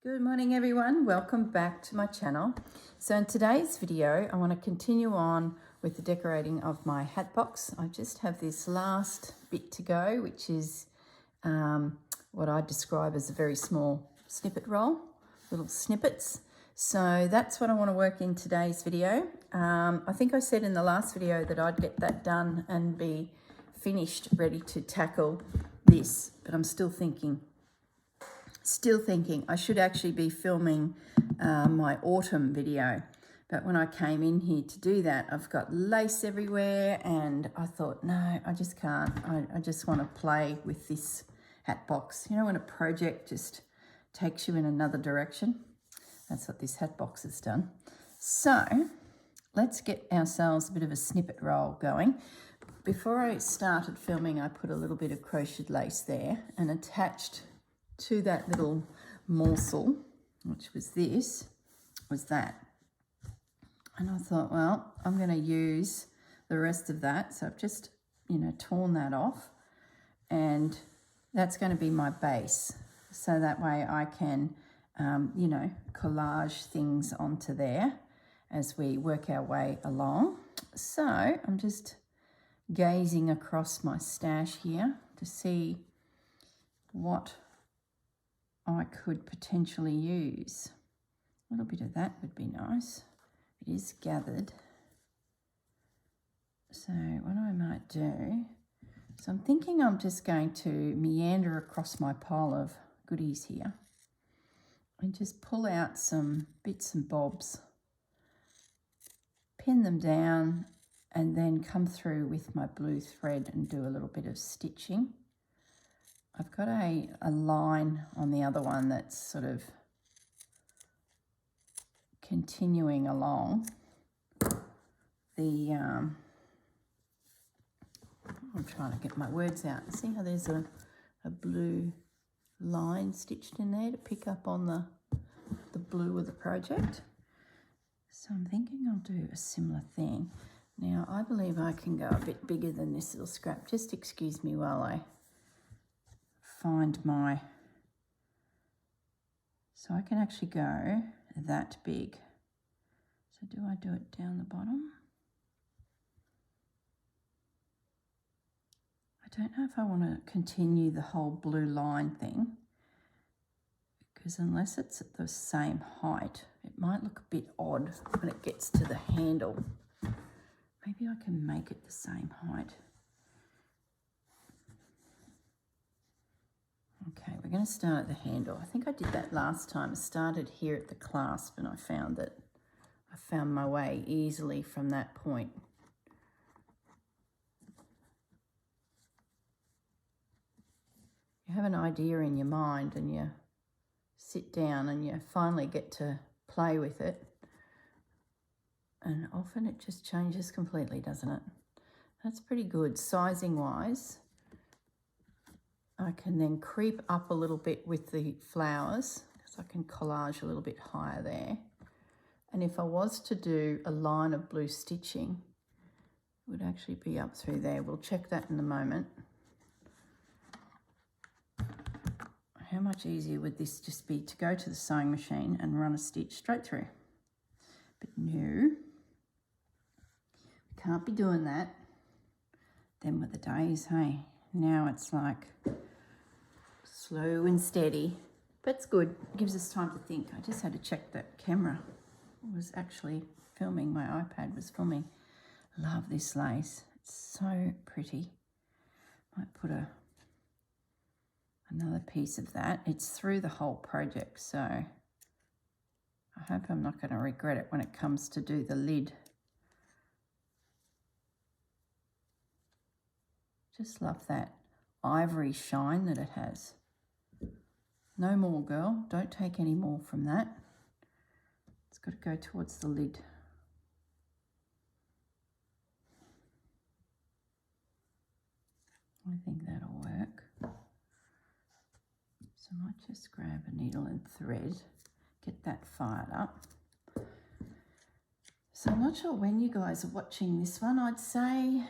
Good morning everyone, welcome back to my channel. So in today's video I want to continue on with the decorating of my hat box. I just have this last bit to go, which is what I describe as a very small snippet roll, little snippets. So that's what I want to work in today's video. I think I said in the last video that I'd get that done and be finished, ready to tackle this, but I'm still thinking I should actually be filming my autumn video. But when I came in here to do that, I've got lace everywhere and I thought, no, I just can't. I just want to play with this hat box. You know, when a project just takes you in another direction? That's what this hat box has done. So let's get ourselves a bit of a snippet roll going. Before I started filming, I put a little bit of crocheted lace there and attached to that little morsel, which was this, was that. And I thought, well, I'm going to use the rest of that. So I've just, torn that off, and that's going to be my base. So that way I can, collage things onto there as we work our way along. So I'm just gazing across my stash here to see what I could potentially use. A little bit of that would be nice. It is gathered. So what I might do, so I'm thinking I'm just going to meander across my pile of goodies here and just pull out some bits and bobs, pin them down, and then come through with my blue thread and do a little bit of stitching. I've got a line on the other one that's sort of continuing along the, I'm trying to get my words out. See how there's a blue line stitched in there to pick up on the blue of the project. So I'm thinking I'll do a similar thing. Now I believe I can go a bit bigger than this little scrap. Just excuse me while I find my, so I can actually go that big. So do I do it down the bottom? I don't know if I want to continue the whole blue line thing, because unless it's at the same height, it might look a bit odd when it gets to the handle. Maybe I can make it the same height. Okay, we're going to start at the handle. I think I did that last time. I started here at the clasp and I found my way easily from that point. You have an idea in your mind and you sit down and you finally get to play with it. And often it just changes completely, doesn't it? That's pretty good sizing wise. I can then creep up a little bit with the flowers because I can collage a little bit higher there. And if I was to do a line of blue stitching, it would actually be up through there. We'll check that in a moment. How much easier would this just be to go to the sewing machine and run a stitch straight through? But no, we can't be doing that. Then with the days, hey, now it's like slow and steady, but it's good. It gives us time to think. I just had to check that camera was actually filming. My iPad was filming. Love this lace. It's so pretty. Might put another piece of that. It's through the whole project, so I hope I'm not going to regret it when it comes to do the lid. Just love that ivory shine that it has. No more, girl. Don't take any more from that. It's got to go towards the lid. I think that'll work. So I might just grab a needle and thread, get that fired up. So I'm not sure when you guys are watching this one. I'd say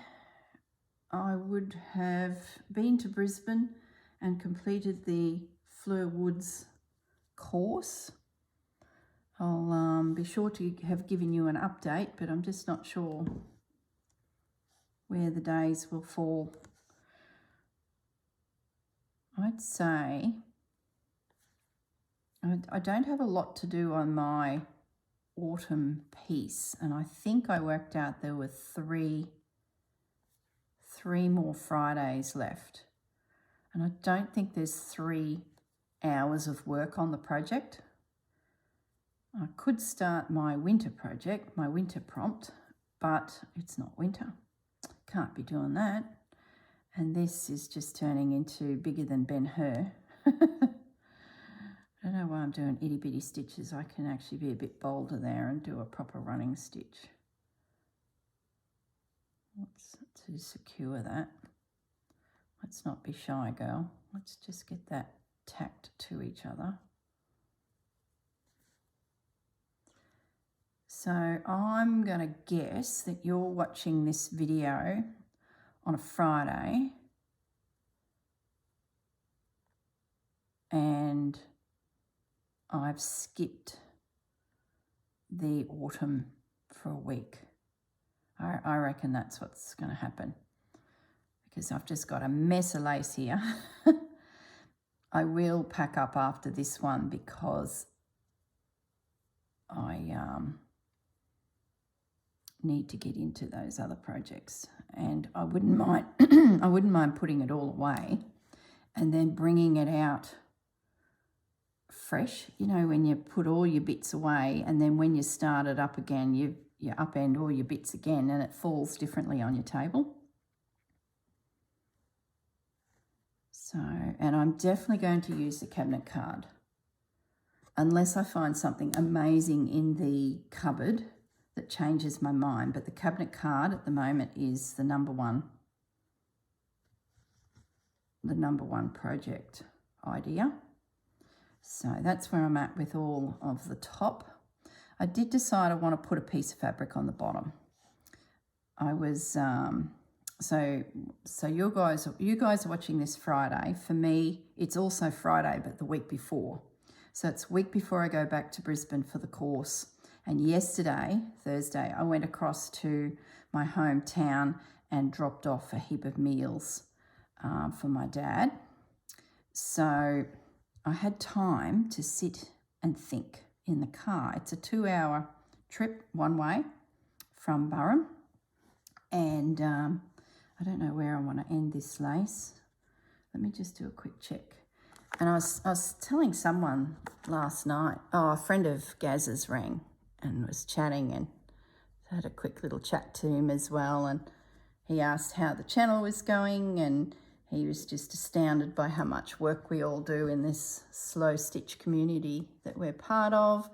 I would have been to Brisbane and completed the Fleur Woods course. I'll be sure to have given you an update, but I'm just not sure where the days will fall. I'd say I don't have a lot to do on my autumn piece, and I think I worked out there were three more Fridays left, and I don't think there's 3 hours of work on the project. I could start my winter project, my winter prompt, but it's not winter. Can't be doing that. And this is just turning into bigger than Ben-Hur. I don't know why I'm doing itty bitty stitches. I can actually be a bit bolder there and do a proper running stitch. Let's to secure that. Let's not be shy, girl. Let's just get that tacked to each other. So I'm going to guess that you're watching this video on a Friday, and I've skipped the autumn for a week. I reckon that's what's going to happen, because I've just got a mess of lace here. I will pack up after this one because I need to get into those other projects, and I wouldn't mind I wouldn't mind putting it all away and then bringing it out fresh. You know, when you put all your bits away and then when you start it up again, you upend all your bits again and it falls differently on your table. So, and I'm definitely going to use the cabinet card unless I find something amazing in the cupboard that changes my mind. But the cabinet card at the moment is the number one project idea. So that's where I'm at with all of the top. I did decide I want to put a piece of fabric on the bottom. I was so you guys are watching this Friday. For me, it's also Friday, but the week before. So it's week before I go back to Brisbane for the course. And yesterday, Thursday, I went across to my hometown and dropped off a heap of meals for my dad. So I had time to sit and think in the car. It's a 2-hour trip one way from Burrum. And I don't know where I want to end this lace. Let me just do a quick check. And I was telling someone last night, a friend of Gaz's rang and was chatting, and had a quick little chat to him as well, and he asked how the channel was going, and he was just astounded by how much work we all do in this slow stitch community that we're part of.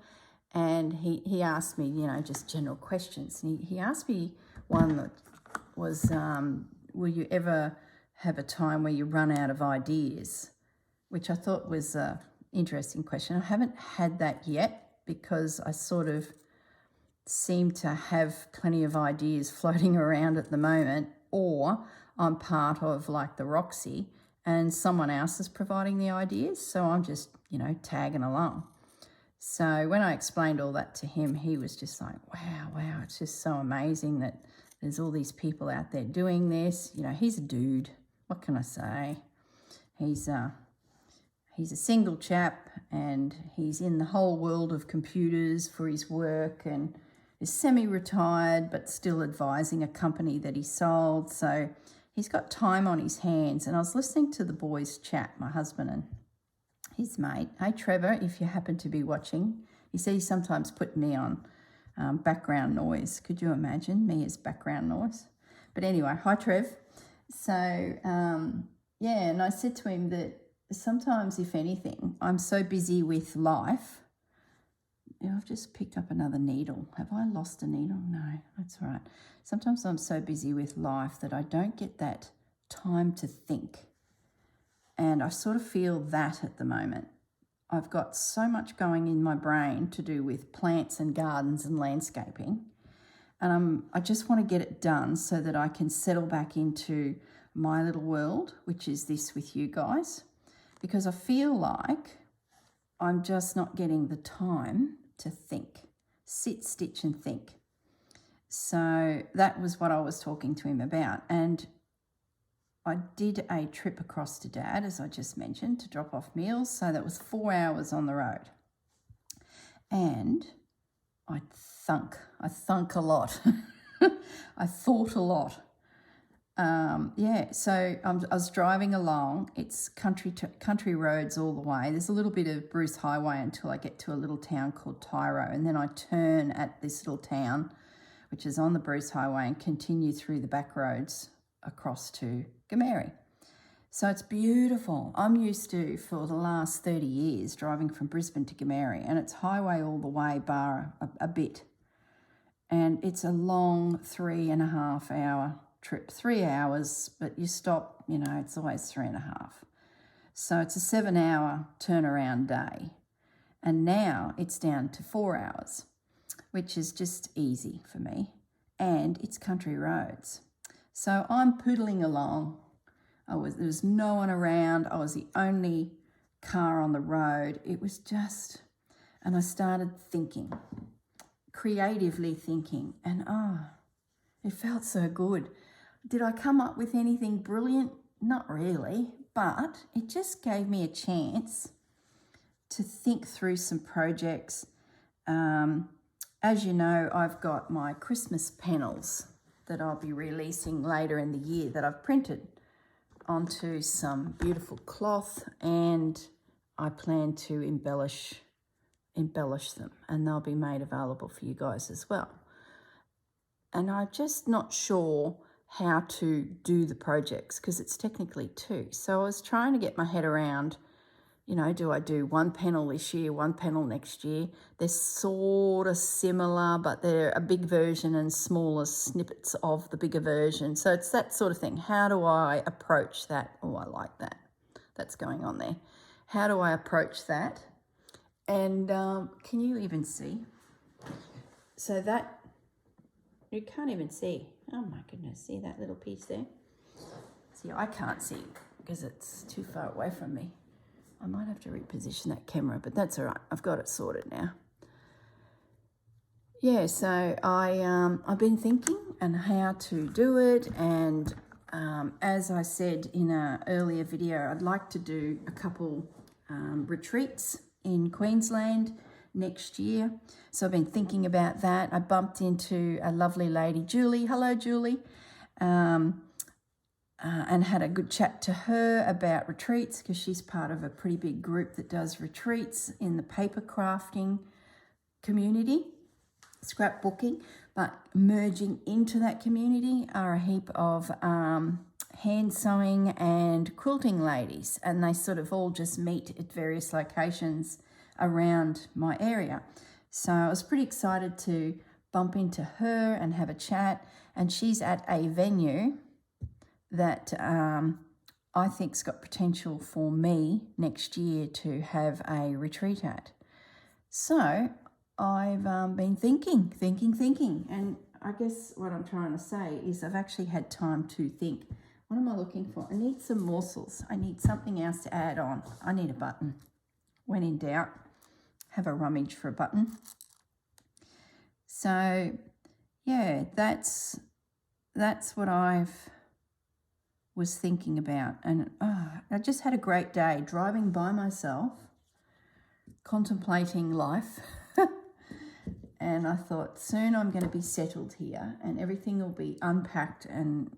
And he asked me, you know, just general questions, and he asked me one that was, will you ever have a time where you run out of ideas? Which I thought was an interesting question. I haven't had that yet, because I sort of seem to have plenty of ideas floating around at the moment, or I'm part of like the Roxy and someone else is providing the ideas, so I'm just, you know, tagging along. So when I explained all that to him, he was just like, wow, it's just so amazing that there's all these people out there doing this. You know, he's a dude. What can I say? He's a single chap, and he's in the whole world of computers for his work, and is semi-retired but still advising a company that he sold. So he's got time on his hands. And I was listening to the boys chat, my husband and his mate. Hey, Trevor, if you happen to be watching, he said he sometimes put me on background noise. Could you imagine me as background noise? But anyway, hi, Trev. So, yeah, and I said to him that sometimes, if anything, I'm so busy with life. I've just picked up another needle. Have I lost a needle? No, that's all right. Sometimes I'm so busy with life that I don't get that time to think. And I sort of feel that at the moment. I've got so much going in my brain to do with plants and gardens and landscaping. And I just want to get it done so that I can settle back into my little world, which is this with you guys. Because I feel like I'm just not getting the time to think, sit, stitch and think. So that was what I was talking to him about. And I did a trip across to Dad, as I just mentioned, to drop off meals. So that was 4 hours on the road. And I thunk a lot. I thought a lot. So I was driving along. It's country roads all the way. There's a little bit of Bruce Highway until I get to a little town called Tyro, and then I turn at this little town, which is on the Bruce Highway, and continue through the back roads across to Gameri. So it's beautiful. I'm used to, for the last 30 years, driving from Brisbane to Gameri, and it's highway all the way bar a bit. And it's a long 3.5 hour trip, 3 hours, but you stop, it's always 3.5. So it's a 7 hour turnaround day. And now it's down to 4 hours, which is just easy for me. And it's country roads. So I'm poodling along. There was no one around. I was the only car on the road. It was just, and I started thinking, creatively thinking, and it felt so good. Did I come up with anything brilliant? Not really, but it just gave me a chance to think through some projects. As you know, I've got my Christmas panels that I'll be releasing later in the year that I've printed onto some beautiful cloth, and I plan to embellish them, and they'll be made available for you guys as well. And I'm just not sure how to do the projects because it's technically 2. So I was trying to get my head around, do I do one panel this year, one panel next year? They're sort of similar, but they're a big version and smaller snippets of the bigger version. So it's that sort of thing. How do I approach that? Oh, I like that. That's going on there. How do I approach that? And can you even see? So that, you can't even see. Oh my goodness, see that little piece there? See, I can't see because it's too far away from me. I might have to reposition that camera, but that's all right. I've got it sorted now. Yeah, so I've been thinking and how to do it, and as I said in an earlier video, I'd like to do a couple retreats in Queensland next year. So I've been thinking about that. I bumped into a lovely lady, Julie. Hello, Julie. And had a good chat to her about retreats because she's part of a pretty big group that does retreats in the paper crafting community, scrapbooking, but merging into that community are a heap of hand sewing and quilting ladies, and they sort of all just meet at various locations around my area. So I was pretty excited to bump into her and have a chat, and she's at a venue that I think's got potential for me next year to have a retreat at. So I've been thinking, and I guess what I'm trying to say is I've actually had time to think, what am I looking for? I need some morsels. I need something else to add on. I need a button. When in doubt, have a rummage for a button. So yeah, that's what I've was thinking about. And I just had a great day driving by myself, contemplating life. And I thought, soon I'm going to be settled here and everything will be unpacked and,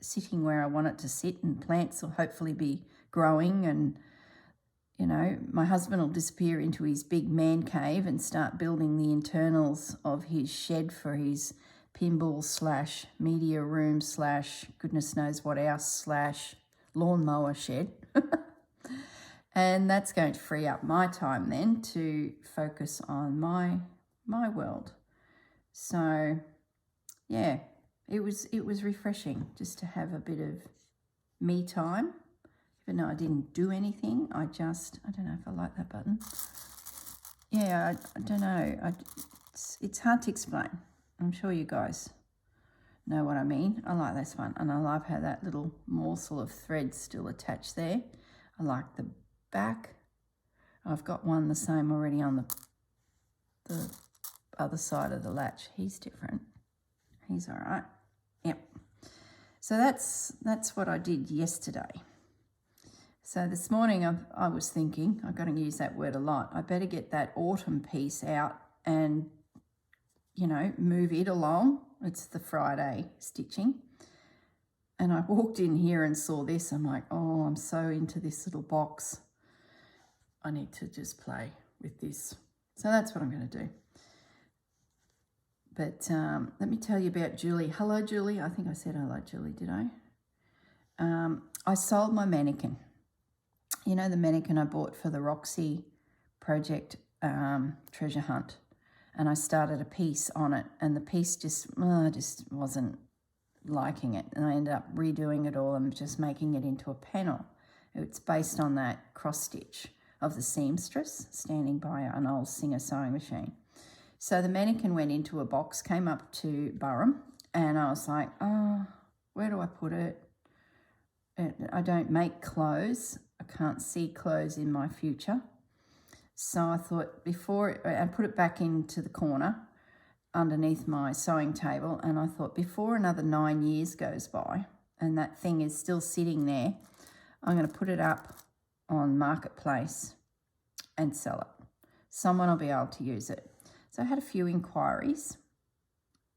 sitting where I want it to sit, and plants will hopefully be growing, and, my husband will disappear into his big man cave and start building the internals of his shed for his pinball / media room / goodness knows what else / lawnmower shed. And that's going to free up my time then to focus on my world. So yeah, it was refreshing just to have a bit of me time. Even though I didn't do anything, I don't know if I like that button. Yeah, I don't know. It's hard to explain. I'm sure you guys know what I mean. I like this one, and I love how that little morsel of thread's still attached there. I like the back. I've got one the same already on the other side of the latch. He's different. He's all right. Yep. So that's what I did yesterday. So this morning I was thinking, I've got to use that word a lot, I better get that autumn piece out and, you know, move it along. It's the Friday stitching. And I walked in here and saw this. I'm like, oh, I'm so into this little box. I need to just play with this. So that's what I'm going to do. But let me tell you about Julie. Hello, Julie. I think I said hello, Julie, did I? I sold my mannequin. You know, the mannequin I bought for the Roxy project treasure hunt. And I started a piece on it, and the piece just wasn't liking it. And I ended up redoing it all and just making it into a panel. It's based on that cross stitch of the seamstress standing by an old Singer sewing machine. So the mannequin went into a box, came up to Burrum, and I was like, oh, where do I put it? I don't make clothes. I can't see clothes in my future. So I thought I put it back into the corner underneath my sewing table, and I thought before another 9 years goes by and that thing is still sitting there, I'm going to put it up on Marketplace and sell it. Someone will be able to use it. So I had a few inquiries,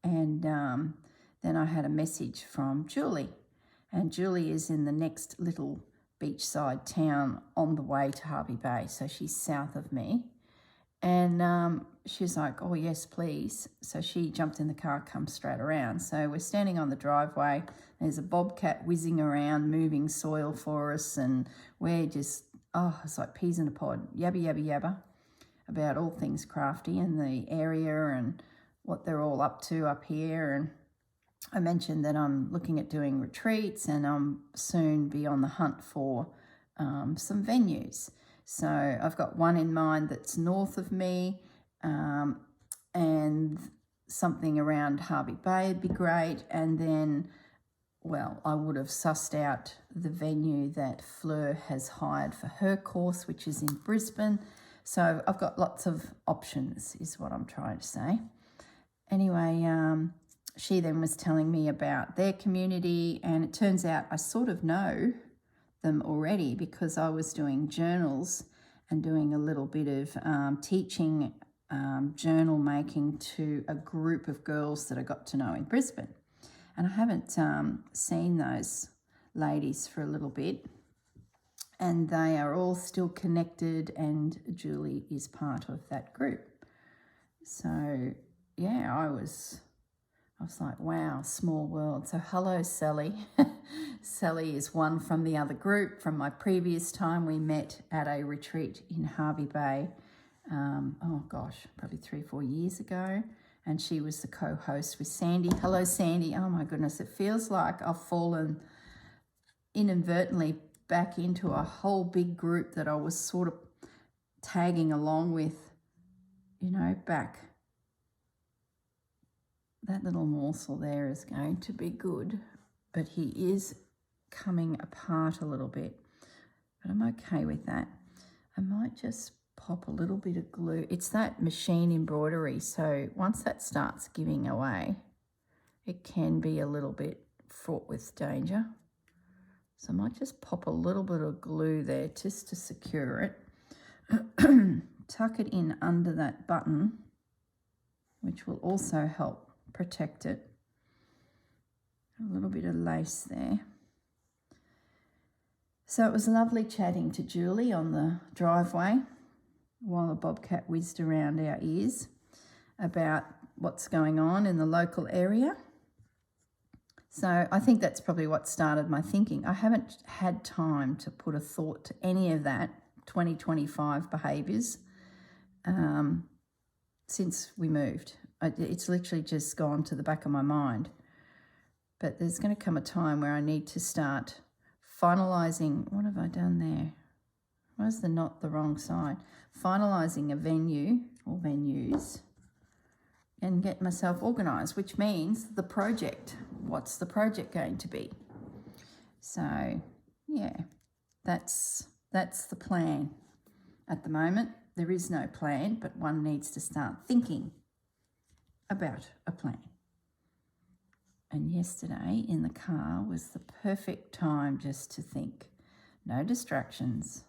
and then I had a message from Julie, and Julie is in the next little beachside town on the way to Harvey Bay, so she's south of me. And she's like, oh, yes, please. So she jumped in the car, come straight around. So we're standing on the driveway. There's a bobcat whizzing around, moving soil for us, and we're just, it's like peas in a pod, yabba, yabba, yabba, about all things crafty and the area and what they're all up to up here. And I mentioned that I'm looking at doing retreats, and I'm soon be on the hunt for some venues. So I've got one in mind that's north of me, and something around Harvey Bay would be great. And then, well, I would have sussed out the venue that Fleur has hired for her course, which is in Brisbane. So I've got lots of options is what I'm trying to say. Anyway, she then was telling me about their community, and it turns out I sort of know them already because I was doing journals and doing a little bit of teaching journal making to a group of girls that I got to know in Brisbane. And I haven't seen those ladies for a little bit, and they are all still connected, and Julie is part of that group. So yeah, I was like, wow, small world. So hello, Sally. Sally is one from the other group. From my previous time, we met at a retreat in Harvey Bay, probably 3 or 4 years ago. And she was the co-host with Sandy. Hello, Sandy. Oh my goodness, it feels like I've fallen inadvertently back into a whole big group that I was sort of tagging along with, back. That little morsel there is going to be good, but he is coming apart a little bit. But I'm okay with that. I might just pop a little bit of glue. It's that machine embroidery, so once that starts giving away, it can be a little bit fraught with danger. So I might just pop a little bit of glue there just to secure it. Tuck it in under that button, which will also help protect it. A little bit of lace there. So it was lovely chatting to Julie on the driveway while a bobcat whizzed around our ears about what's going on in the local area. So I think that's probably what started my thinking. I haven't had time to put a thought to any of that 2025 behaviours since we moved. It's literally just gone to the back of my mind. But there's going to come a time where I need to start finalising. What have I done there? Why is the knot the wrong side? Finalising a venue or venues and get myself organised, which means the project. What's the project going to be? So, yeah, that's the plan. at the moment. There is no plan, but one needs to start thinking about a plan. And yesterday in the car was the perfect time just to think. No distractions.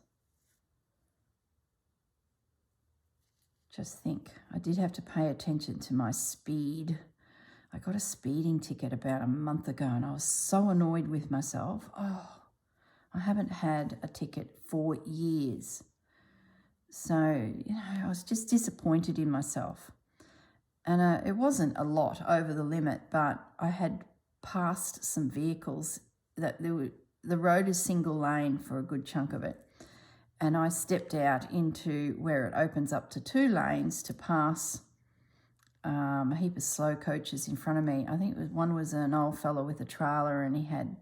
Just think. I did have to pay attention to my speed. I got a speeding ticket about a month ago and I was so annoyed with myself. Oh, I haven't had a ticket for years. So, I was just disappointed in myself. And it wasn't a lot over the limit, but I had passed some vehicles that the road is single lane for a good chunk of it. And I stepped out into where it opens up to 2 lanes to pass a heap of slow coaches in front of me. I think one was an old fella with a trailer and he had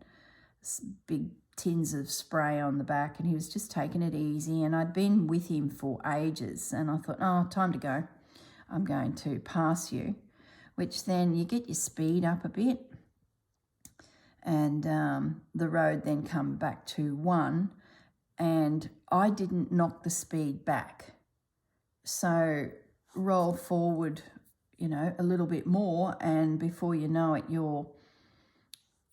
big tins of spray on the back and he was just taking it easy. And I'd been with him for ages and I thought, oh, time to go. I'm going to pass you, which then you get your speed up a bit and the road then come back to 1 and I didn't knock the speed back. So roll forward, a little bit more and before you know it, you're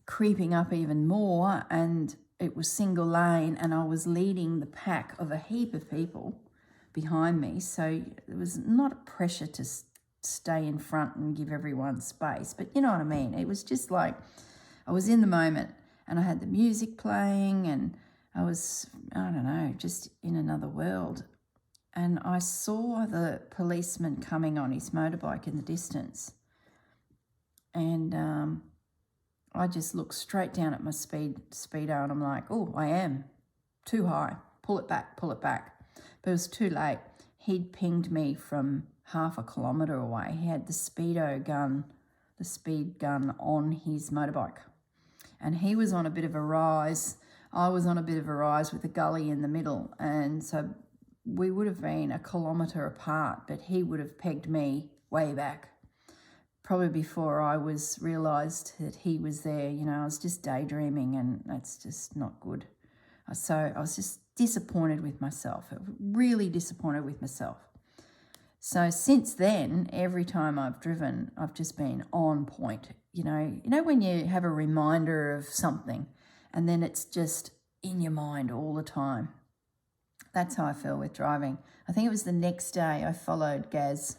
creeping up even more and it was single lane and I was leading the pack of a heap of people behind me, so there was not a pressure to stay in front and give everyone space, but you know what I mean. It was just like I was in the moment and I had the music playing and I was, I don't know, just in another world. And I saw the policeman coming on his motorbike in the distance and I just looked straight down at my speedo and I'm like, oh, I am too high, pull it back. But it was too late. He'd pinged me from half a kilometre away. He had the speed gun on his motorbike. And he was on a bit of a rise. I was on a bit of a rise with a gully in the middle. And so we would have been a kilometre apart, but he would have pegged me way back. Probably before I realised that he was there. I was just daydreaming and that's just not good. So I was just disappointed with myself, really disappointed with myself. So since then, every time I've driven, I've just been on point. You know when you have a reminder of something and then it's just in your mind all the time. That's how I feel with driving. I think it was the next day I followed Gaz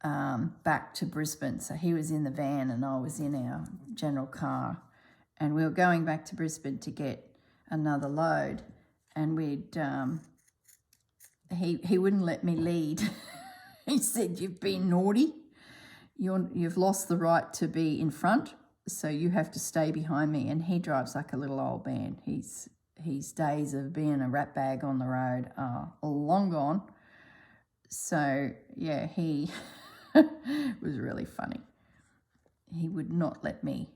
back to Brisbane. So he was in the van and I was in our general car and we were going back to Brisbane to get another load and he wouldn't let me lead. He said, you've been naughty. You've lost the right to be in front, so you have to stay behind me. And he drives like a little old man. His days of being a rat bag on the road are long gone. So, yeah, he was really funny. He would not let me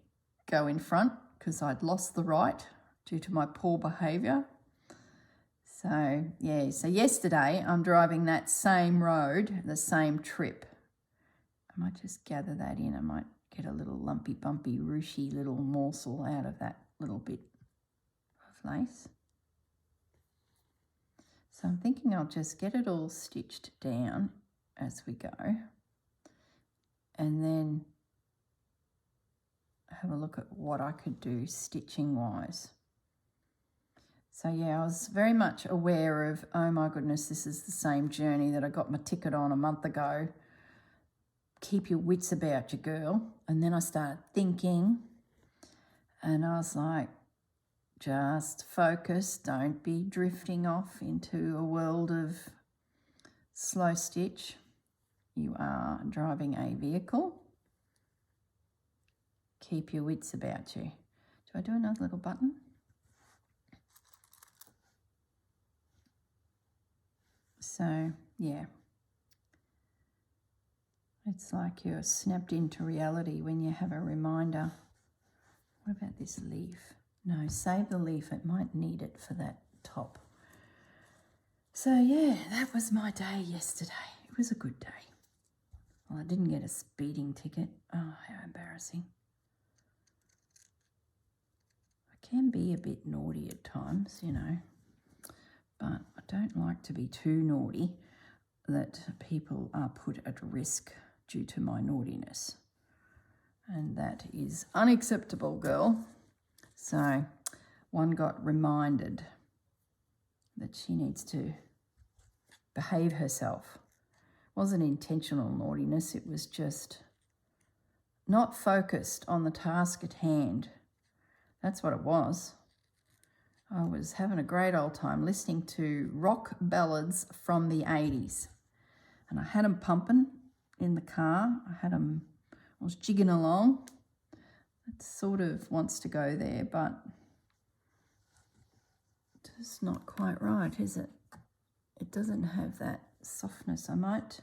go in front because I'd lost the right due to my poor behaviour. So, yeah, so yesterday I'm driving that same road, the same trip. I might just gather that in. I might get a little lumpy, bumpy, ruchy little morsel out of that little bit of lace. So I'm thinking I'll just get it all stitched down as we go and then have a look at what I could do stitching wise. So yeah, I was very much aware of, oh my goodness, this is the same journey that I got my ticket on a month ago. Keep your wits about you, girl. And then I started thinking and I was like, just focus, don't be drifting off into a world of slow stitch. You are driving a vehicle. Keep your wits about you. Do I do another little button? So, yeah. It's like you're snapped into reality when you have a reminder. What about this leaf? No, save the leaf. It might need it for that top. So, yeah, that was my day yesterday. It was a good day. Well, I didn't get a speeding ticket. Oh, how embarrassing. I can be a bit naughty at times, but I don't like to be too naughty that people are put at risk due to my naughtiness. And that is unacceptable, girl. So one got reminded that she needs to behave herself. It wasn't intentional naughtiness, it was just not focused on the task at hand. That's what it was. I was having a great old time listening to rock ballads from the 80s. And I had them pumping in the car. I was jigging along. It sort of wants to go there, but it's not quite right, is it? It doesn't have that softness. I might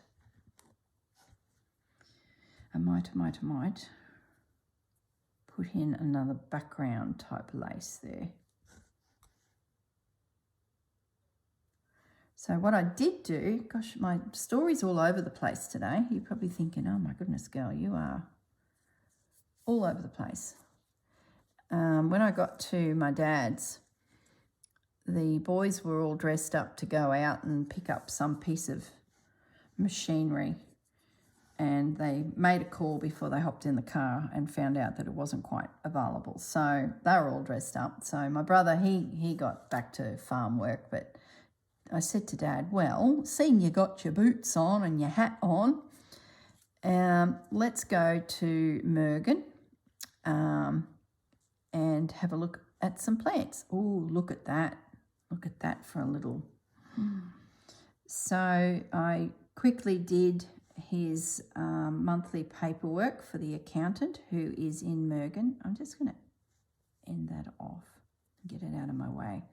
put in another background type lace there. So what I did do, gosh, my story's all over the place today. You're probably thinking, oh my goodness, girl, you are all over the place. When I got to my dad's, the boys were all dressed up to go out and pick up some piece of machinery, and they made a call before they hopped in the car and found out that it wasn't quite available. So they were all dressed up. So my brother, he got back to farm work, but I said to Dad, well, seeing you got your boots on and your hat on, let's go to Mergen and have a look at some plants. Oh, look at that. Look at that for a little. So I quickly did his monthly paperwork for the accountant who is in Mergen. I'm just going to end that off and get it out of my way.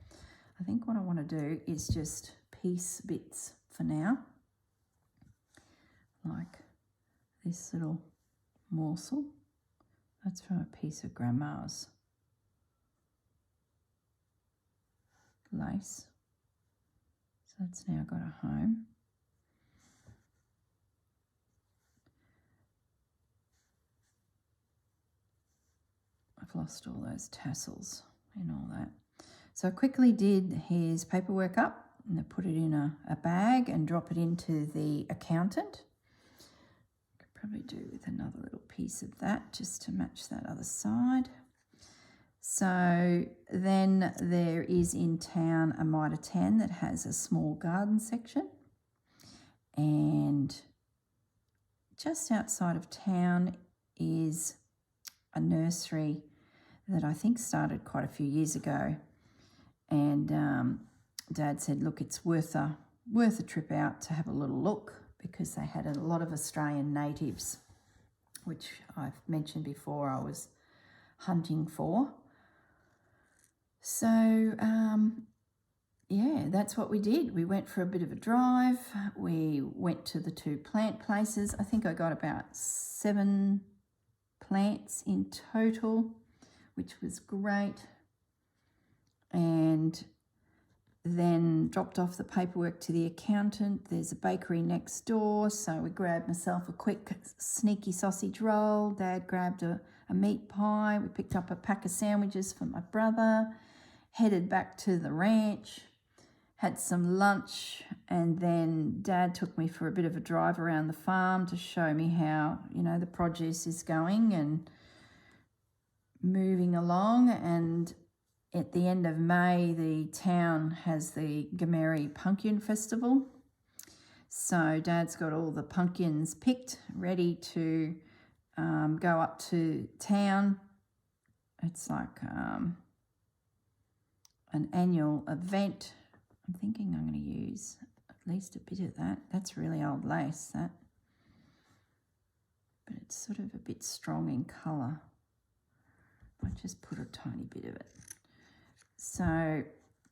I think what I want to do is just piece bits for now, like this little morsel. That's from a piece of Grandma's lace. So that's now got a home. I've lost all those tassels and all that. So I quickly did his paperwork up and I put it in a bag and drop it into the accountant. Could probably do with another little piece of that just to match that other side. So then there is in town a Mitre 10 that has a small garden section, and just outside of town is a nursery that I think started quite a few years ago. And Dad said, look, it's worth a trip out to have a little look, because they had a lot of Australian natives, which I've mentioned before I was hunting for. So, yeah, that's what we did. We went for a bit of a drive. We went to the 2 plant places. I think I got about 7 plants in total, which was great. And then dropped off the paperwork to the accountant. There's a bakery next door, so we grabbed myself a quick sneaky sausage roll. Dad grabbed a meat pie. We picked up a pack of sandwiches for my brother, headed back to the ranch, had some lunch, and then Dad took me for a bit of a drive around the farm to show me how, the produce is going and moving along. And at the end of May, the town has the Gameri Pumpkin Festival. So Dad's got all the pumpkins picked, ready to go up to town. It's like an annual event. I'm thinking I'm going to use at least a bit of that. That's really old lace, that. But it's sort of a bit strong in colour. I just put a tiny bit of it. So,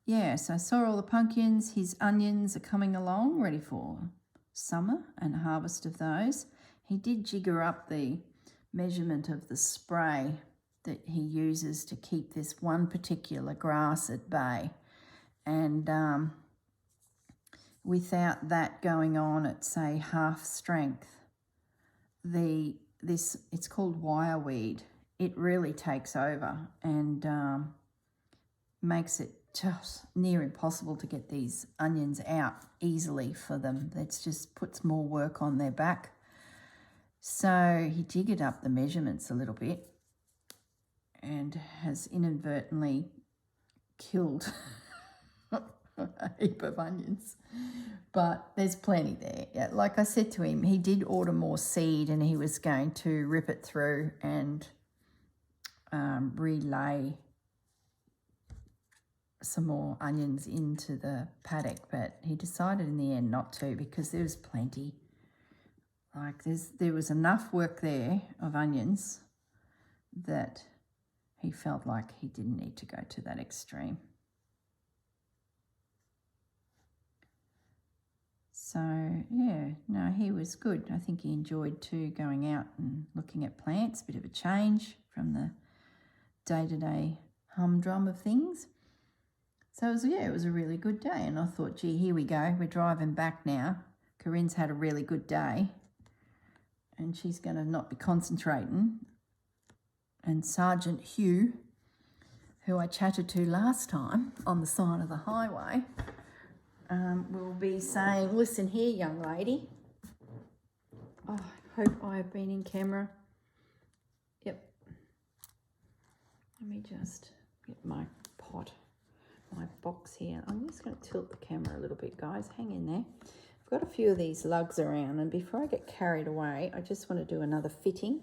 yeah, so I saw all the pumpkins. His onions are coming along, ready for summer and harvest of those. He did jigger up the measurement of the spray that he uses to keep this one particular grass at bay. And without that going on at, say, half strength, it's called wireweed. It really takes over and makes it just near impossible to get these onions out easily for them. It just puts more work on their back. So he jiggered up the measurements a little bit and has inadvertently killed a heap of onions. But there's plenty there. Yeah, like I said to him, he did order more seed and he was going to rip it through and relay some more onions into the paddock, but he decided in the end not to because there was plenty. Like there was enough work there of onions that he felt like he didn't need to go to that extreme. So yeah, no, he was good. I think he enjoyed too, going out and looking at plants, a bit of a change from the day-to-day humdrum of things. So it was a really good day, and I thought, gee, here we go. We're driving back now. Corrine's had a really good day, and she's going to not be concentrating. And Sergeant Hugh, who I chatted to last time on the side of the highway, will be saying, listen here, young lady. Oh, I hope I have been in camera. Yep. Let me just get my box here. I'm just going to tilt the camera a little bit, guys. Hang in there. I've got a few of these lugs around, and before I get carried away, I just want to do another fitting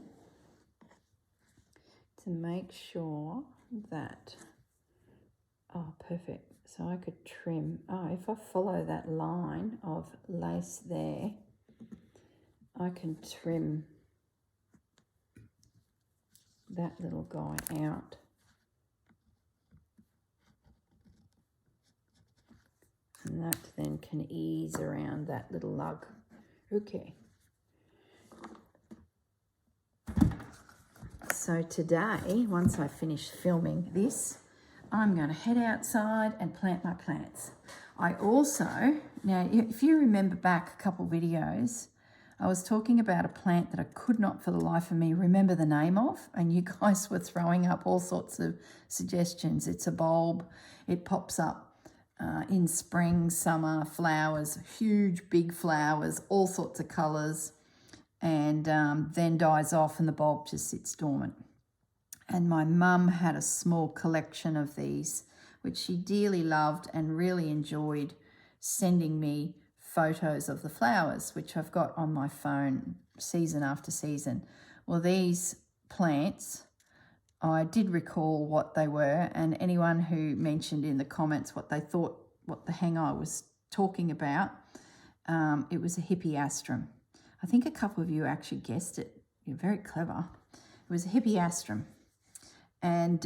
to make sure that, oh, perfect. So I could trim, if I follow that line of lace there, I can trim that little guy out. And that then can ease around that little lug. Okay. So today, once I finish filming this, I'm going to head outside and plant my plants. I also, now if you remember back a couple videos, I was talking about a plant that I could not for the life of me remember the name of, and you guys were throwing up all sorts of suggestions. It's a bulb, it pops up in spring, summer, flowers, huge big flowers, all sorts of colours, and then dies off and the bulb just sits dormant. And my mum had a small collection of these, which she dearly loved and really enjoyed sending me photos of the flowers, which I've got on my phone season after season. Well, these plants, I did recall what they were, and anyone who mentioned in the comments what they thought, what the hang I was talking about, it was a hippeastrum. I think a couple of you actually guessed it. You're very clever. It was a hippeastrum. And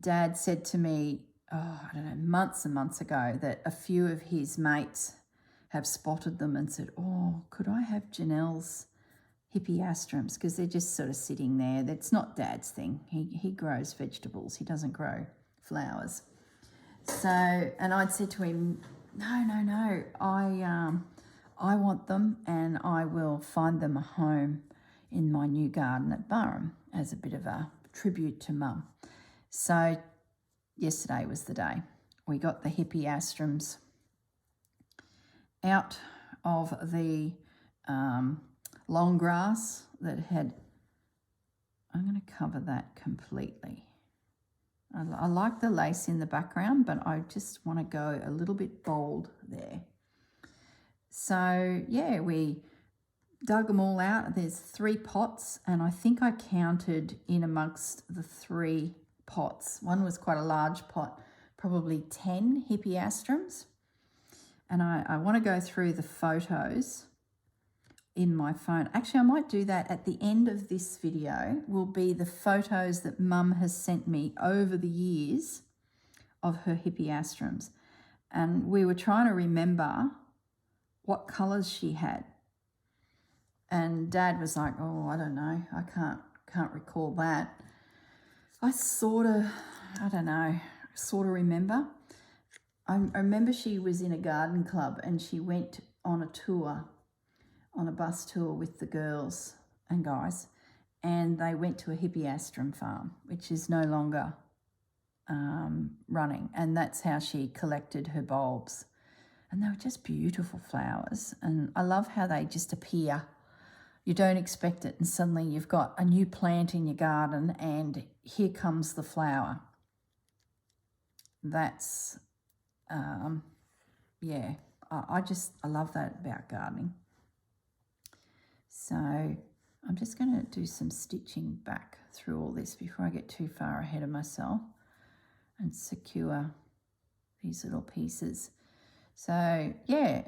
Dad said to me, I don't know, months and months ago, that a few of his mates have spotted them and said, oh, could I have Janelle's hippeastrums? Because they're just sort of sitting there. That's not Dad's thing. He grows vegetables. He doesn't grow flowers. So, and I'd said to him, no, I want them, and I will find them a home in my new garden at Burrum as a bit of a tribute to Mum. So yesterday was the day. We got the hippeastrums out of the long grass that had, I'm going to cover that completely. I like the lace in the background, but I just want to go a little bit bold there. So yeah, we dug them all out. There's 3 pots, and I think I counted in amongst the 3 pots. One was quite a large pot, probably 10 hippeastrums. And I want to go through the photos in my phone. Actually, I might do that at the end of this video. Will be the photos that Mum has sent me over the years of her hippeastrums. And we were trying to remember what colours she had. And Dad was like, oh, I don't know. I can't recall that. I sort of remember. I remember she was in a garden club and she went on a tour, on a bus tour with the girls and guys, and they went to a hippeastrum farm, which is no longer running, and that's how she collected her bulbs. And they were just beautiful flowers, and I love how they just appear. You don't expect it, and suddenly you've got a new plant in your garden, and here comes the flower. That's, yeah, I love that about gardening. So I'm just going to do some stitching back through all this before I get too far ahead of myself and secure these little pieces. So yeah,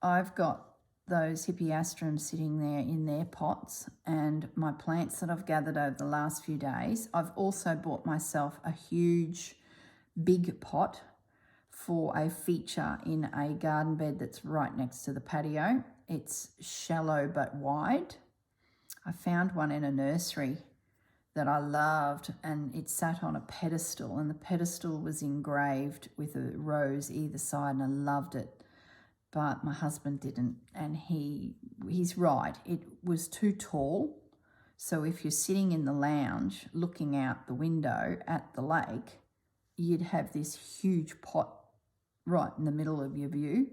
I've got those hippeastrums sitting there in their pots, and my plants that I've gathered over the last few days. I've also bought myself a huge big pot for a feature in a garden bed that's right next to the patio. It's shallow but wide. I found one in a nursery that I loved, and it sat on a pedestal, and the pedestal was engraved with a rose either side, and I loved it. But my husband didn't, and he's right. It was too tall. So if you're sitting in the lounge looking out the window at the lake, you'd have this huge pot right in the middle of your view.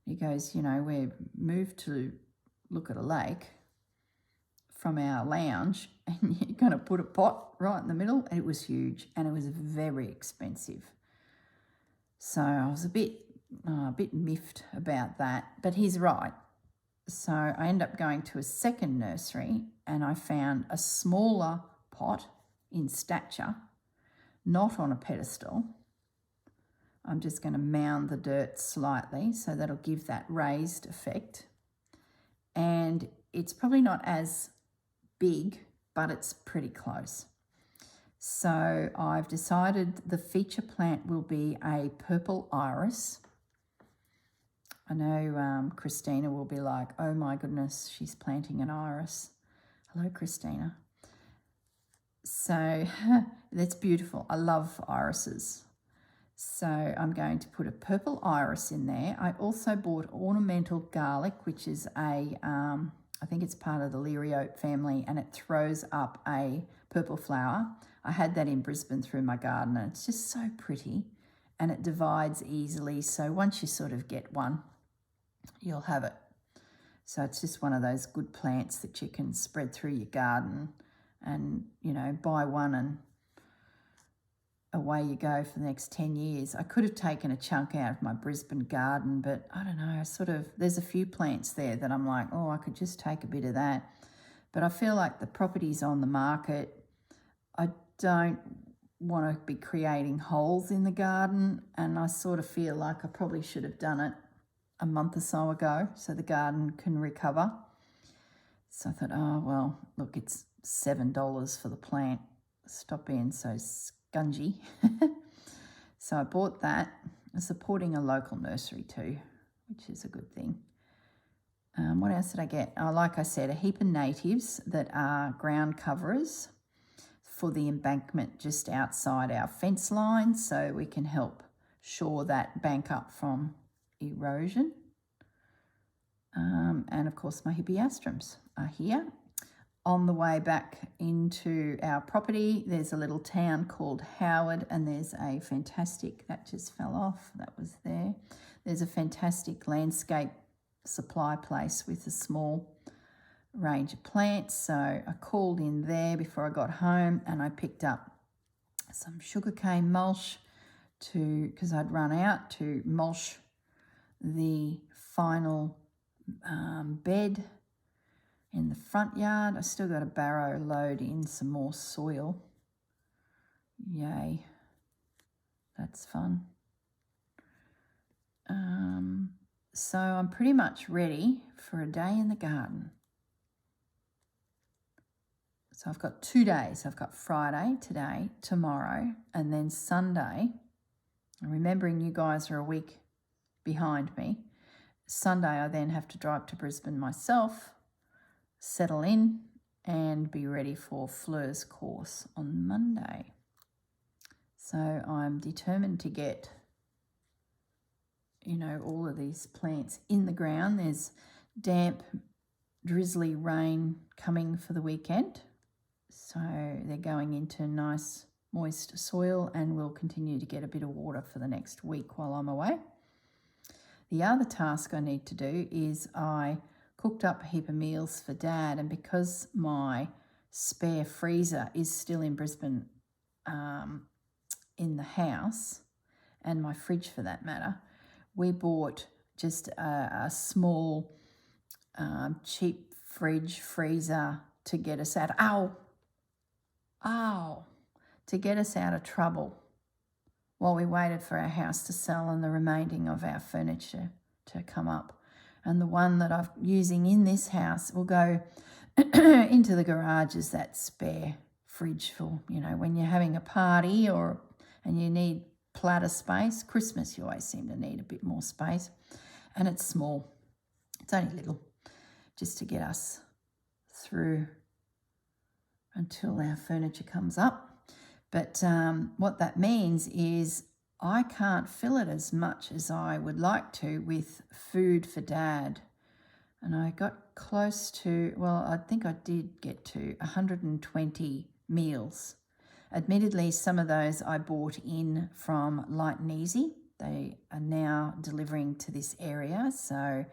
He goes, you know, we're moved to look at a lake from our lounge, and you're going to put a pot right in the middle. And it was huge, and it was very expensive. So I was a bit miffed about that, but he's right. So I ended up going to a second nursery, and I found a smaller pot in stature, not on a pedestal. I'm just going to mound the dirt slightly, so that'll give that raised effect. And it's probably not as big, but it's pretty close. So I've decided the feature plant will be a purple iris. I know Christina will be like, oh my goodness, she's planting an iris. Hello, Christina. So that's beautiful. I love irises. So I'm going to put a purple iris in there. I also bought ornamental garlic, which is I think it's part of the liriope family, and it throws up a purple flower. I had that in Brisbane through my garden, and it's just so pretty, and it divides easily. So once you sort of get one, you'll have it. So it's just one of those good plants that you can spread through your garden and, you know, buy one and away you go for the next 10 years. I could have taken a chunk out of my Brisbane garden, but I don't know, there's a few plants there that I'm like, oh, I could just take a bit of that. But I feel like the property's on the market. I don't want to be creating holes in the garden, and I sort of feel like I probably should have done it a month or so ago so the garden can recover. So I thought, oh, well, look, it's $7 for the plant. Stop being so scungy. So I bought that. I'm supporting a local nursery too, which is a good thing. What else did I get? Oh, like I said, a heap of natives that are ground coverers for the embankment just outside our fence line, so we can help shore that bank up from erosion. And of course my hippeastrums are here. On the way back into our property, there's a little town called Howard, and there's a fantastic, that just fell off, that was there. There's a fantastic landscape supply place with a small range of plants. So I called in there before I got home, and I picked up some sugarcane mulch because I'd run out to mulch the final bed in the front yard. I still got a barrow load in some more soil. Yay, that's fun. So I'm pretty much ready for a day in the garden. So I've got 2 days. I've got Friday, today, tomorrow, and then Sunday. And remembering you guys are a week behind me, Sunday I then have to drive to Brisbane myself, settle in, and be ready for Fleur's course on Monday. So I'm determined to get, you know, all of these plants in the ground. There's damp, drizzly rain coming for the weekend, so they're going into nice moist soil and will continue to get a bit of water for the next week while I'm away. The other task I need to do is I cooked up a heap of meals for Dad, and because my spare freezer is still in Brisbane in the house, and my fridge for that matter, we bought just a small cheap freezer to get us out to get us out of trouble while we waited for our house to sell and the remaining of our furniture to come up. And the one that I'm using in this house will go into the garage as that spare fridge for, you know, when you're having a party and you need platter space. Christmas, you always seem to need a bit more space. And it's small. It's only little, just to get us through until our furniture comes up. But what that means is I can't fill it as much as I would like to with food for Dad. And I got close to, well, I think I did get to 120 meals. Admittedly, some of those I bought in from Light and Easy. They are now delivering to this area. So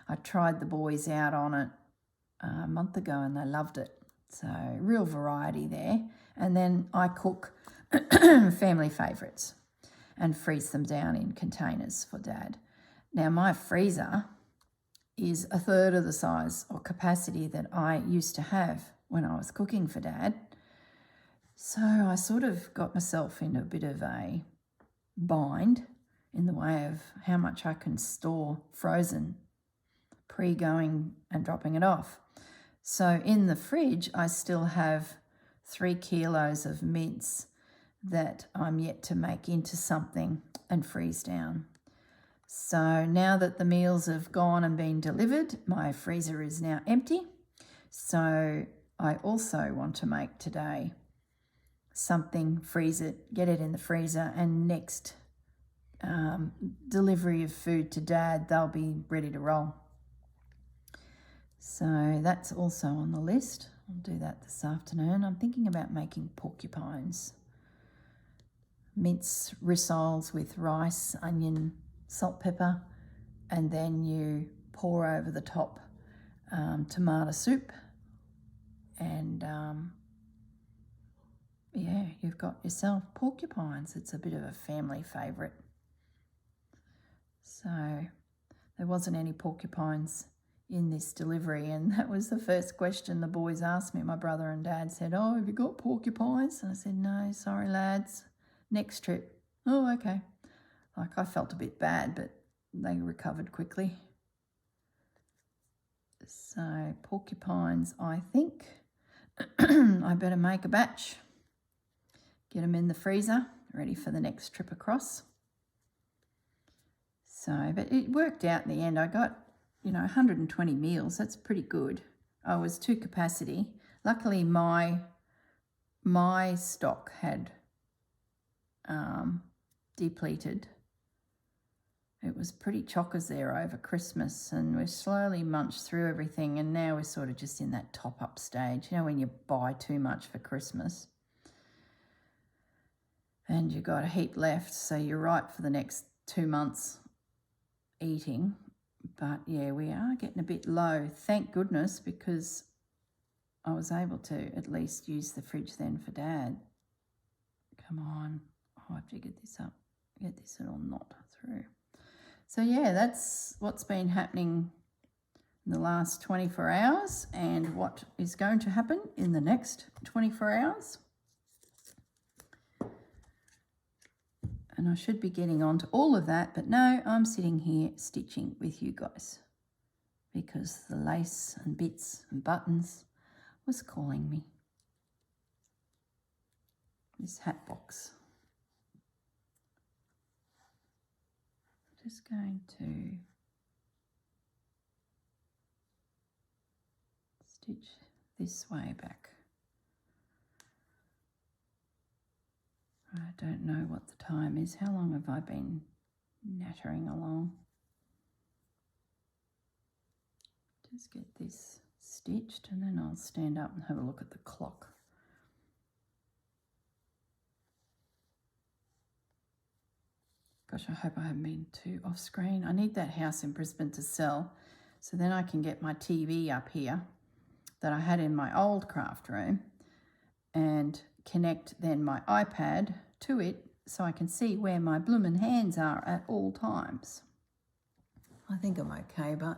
I tried the boys out on it a month ago and they loved it. So real variety there. And then I cook family favourites and freeze them down in containers for Dad. Now my freezer is a third of the size or capacity that I used to have when I was cooking for Dad. So I sort of got myself in a bit of a bind in the way of how much I can store frozen pre-going and dropping it off. So in the fridge, I still have 3 kilos of mince that I'm yet to make into something and freeze down. So now that the meals have gone and been delivered, my freezer is now empty. So I also want to make today something, freeze it, get it in the freezer, and next delivery of food to Dad, they'll be ready to roll. So that's also on the list. I'll do that this afternoon. I'm thinking about making porcupines. Mince rissoles with rice, onion, salt, pepper, and then you pour over the top tomato soup, and yeah, you've got yourself porcupines. It's a bit of a family favourite. So there wasn't any porcupines in this delivery, and that was the first question the boys asked me. My brother and Dad said, "Oh, have you got porcupines?" And I said, "No, sorry lads, next trip." "Oh, okay." Like, I felt a bit bad, but they recovered quickly. So porcupines, I think I better make a batch, get them in the freezer, ready for the next trip across. So, but it worked out in the end. I got, 120 meals. That's pretty good. I was to capacity. Luckily, my stock had depleted. It was pretty chockers there over Christmas, and we slowly munched through everything, and now we're sort of just in that top-up stage. When you buy too much for Christmas and you got a heap left, so you're right for the next 2 months eating. But yeah, we are getting a bit low, thank goodness, because I was able to at least use the fridge then for Dad. Come on, I have to get this up, get this little knot through. So yeah, that's what's been happening in the last 24 hours and what is going to happen in the next 24 hours. And I should be getting on to all of that, but no, I'm sitting here stitching with you guys because the lace and bits and buttons was calling me. This hat box. Just going to stitch this way back. I don't know what the time is. How long have I been nattering along? Just get this stitched and then I'll stand up and have a look at the clock. Gosh, I hope I haven't been too off screen. I need that house in Brisbane to sell, so then I can get my TV up here that I had in my old craft room and connect then my iPad to it so I can see where my bloomin' hands are at all times. I think I'm okay, but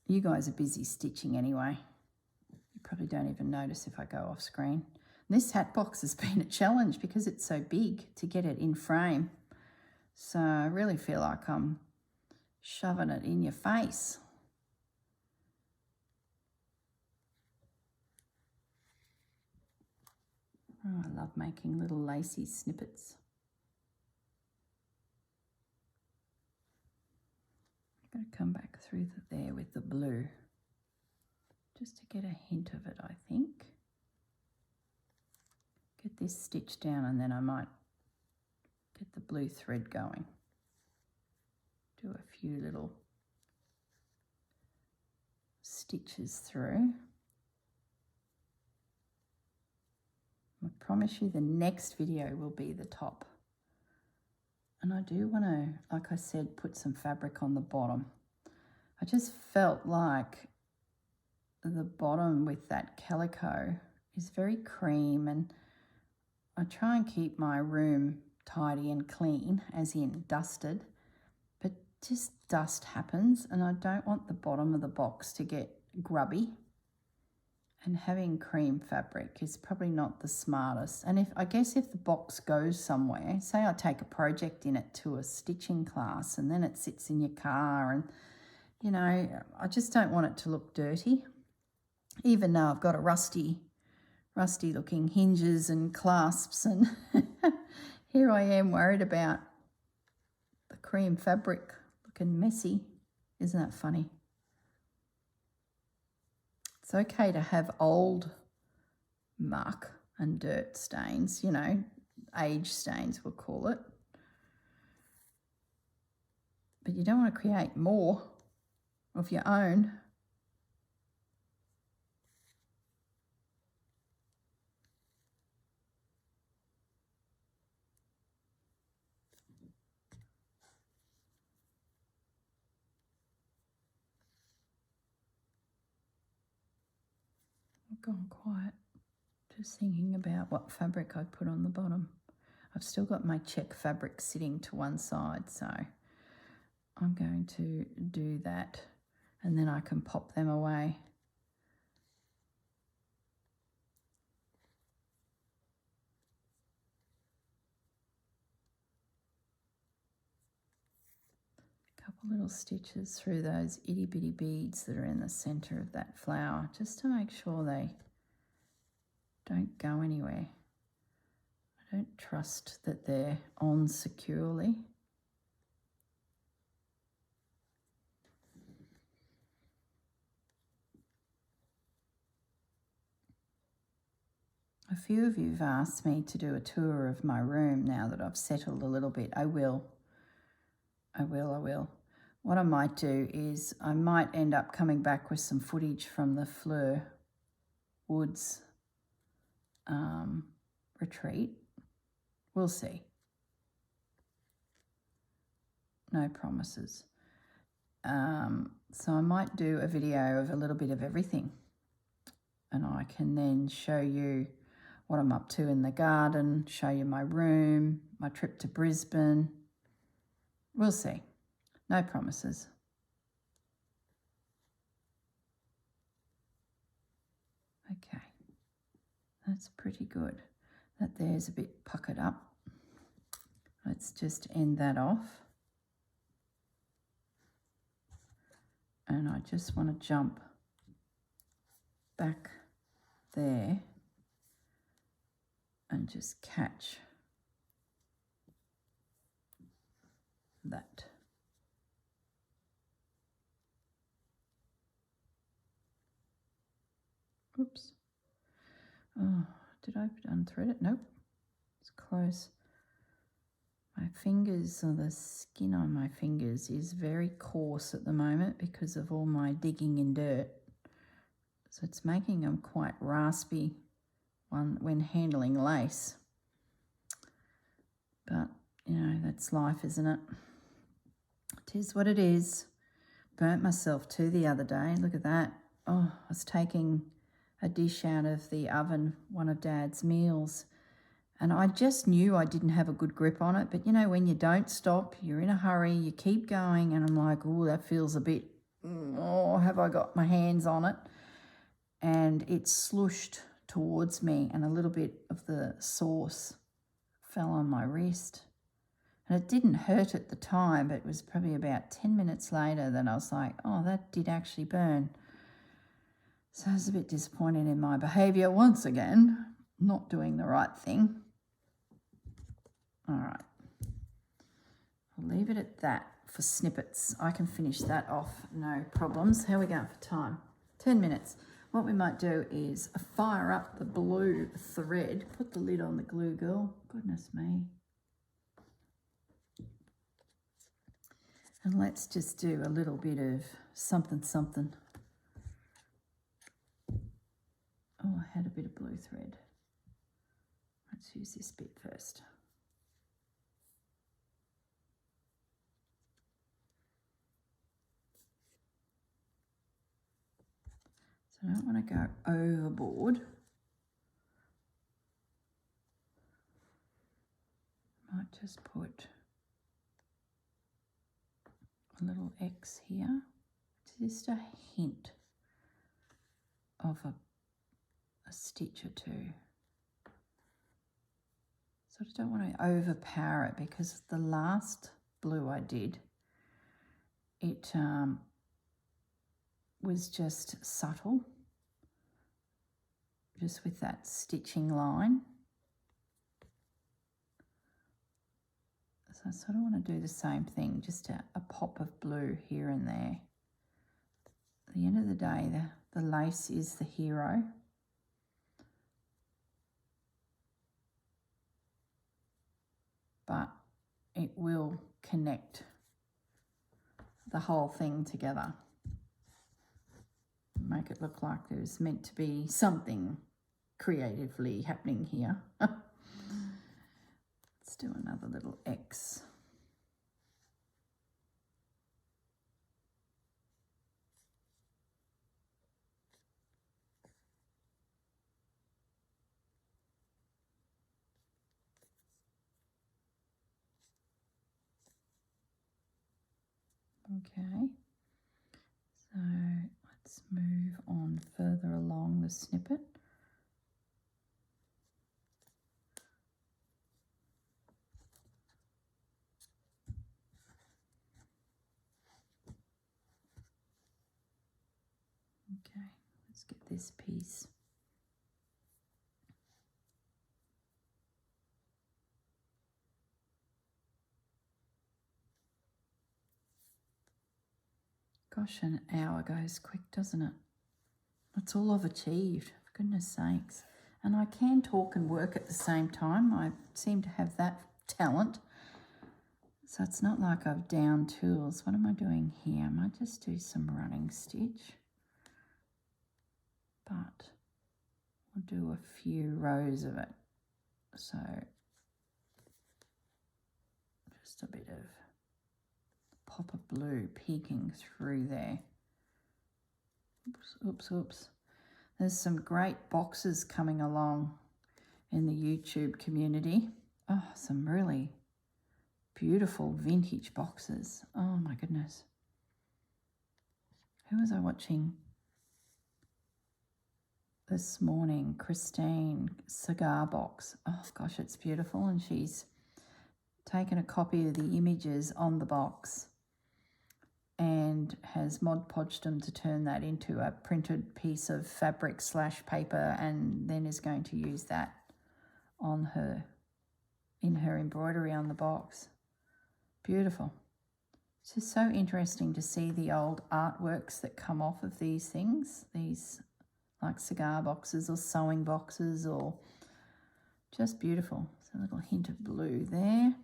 you guys are busy stitching anyway. You probably don't even notice if I go off screen. This hat box has been a challenge because it's so big to get it in frame. So I really feel like I'm shoving it in your face. Oh, I love making little lacy snippets. I'm going to come back through there with the blue just to get a hint of it, I think. Get this stitch down and then I might get the blue thread going. Do a few little stitches through. I promise you the next video will be the top. And I do want to, like I said, put some fabric on the bottom. I just felt like the bottom with that calico is very cream, and I try and keep my room tidy and clean, as in dusted, but just dust happens and I don't want the bottom of the box to get grubby. And having cream fabric is probably not the smartest. And I guess if the box goes somewhere, say I take a project in it to a stitching class and then it sits in your car and, you know, I just don't want it to look dirty. Even though I've got a rusty looking hinges and clasps, and here I am worried about the cream fabric looking messy. Isn't that funny? It's okay to have old muck and dirt stains, you know, age stains we'll call it. But you don't want to create more of your own. I've gone quiet, just thinking about what fabric I put on the bottom. I've still got my check fabric sitting to one side, so I'm going to do that and then I can pop them away. A couple little stitches through those itty bitty beads that are in the center of that flower, just to make sure they don't go anywhere. I don't trust that they're on securely. A few of you have asked me to do a tour of my room now that I've settled a little bit. I will. What I might do is I might end up coming back with some footage from the Fleur Woods retreat. We'll see. No promises. So I might do a video of a little bit of everything, and I can then show you what I'm up to in the garden, show you my room, my trip to Brisbane. We'll see. No promises. Okay, that's pretty good. That there's a bit puckered up. Let's just end that off. And I just want to jump back there and just catch that. Oops. Oh, did I unthread it? Nope. It's close. My fingers, or the skin on my fingers, is very coarse at the moment because of all my digging in dirt. So it's making them quite raspy when handling lace. But you know, that's life, isn't it? It is what it is. Burnt myself too the other day. Look at that. Oh, I was taking a dish out of the oven, one of Dad's meals, and I just knew I didn't have a good grip on it. But, you know, when you don't stop, you're in a hurry, you keep going, and I'm like, oh, that feels a bit, oh, have I got my hands on it? And it slooshed towards me, and a little bit of the sauce fell on my wrist. And it didn't hurt at the time, but it was probably about 10 minutes later that I was like, oh, that did actually burn. So I was a bit disappointed in my behaviour once again, not doing the right thing. All right. I'll leave it at that for snippets. I can finish that off, no problems. How are we going for time? 10 minutes. What we might do is fire up the blue thread. Put the lid on the glue, girl. Goodness me. And let's just do a little bit of something, something. Oh, I had a bit of blue thread. Let's use this bit first. So I don't want to go overboard. Might just put a little X here. Just a hint of a stitch or two. So I don't want to overpower it, because the last blue I did, it was just subtle, just with that stitching line. So I sort of want to do the same thing, just a pop of blue here and there. At the end of the day, the lace is the hero. But it will connect the whole thing together. Make it look like there's meant to be something creatively happening here. Let's do another little X. Okay, so let's move on further along the snippet. Okay, let's get this piece. Gosh, an hour goes quick, doesn't it? That's all I've achieved, for goodness sakes. And I can talk and work at the same time. I seem to have that talent. So it's not like I've downed tools. What am I doing here? I might just do some running stitch. But we'll do a few rows of it. So just a bit of pop of blue peeking through there. Oops, oops, oops. There's some great boxes coming along in the YouTube community. Oh, some really beautiful vintage boxes. Oh my goodness. Who was I watching this morning? Christine cigar box. Oh gosh, it's beautiful. And she's taken a copy of the images on the box and has Mod Podged them to turn that into a printed piece of fabric / paper, and then is going to use that on her, in her embroidery on the box. Beautiful. It's just so interesting to see the old artworks that come off of these things, these like cigar boxes or sewing boxes, or just beautiful. So a little hint of blue there.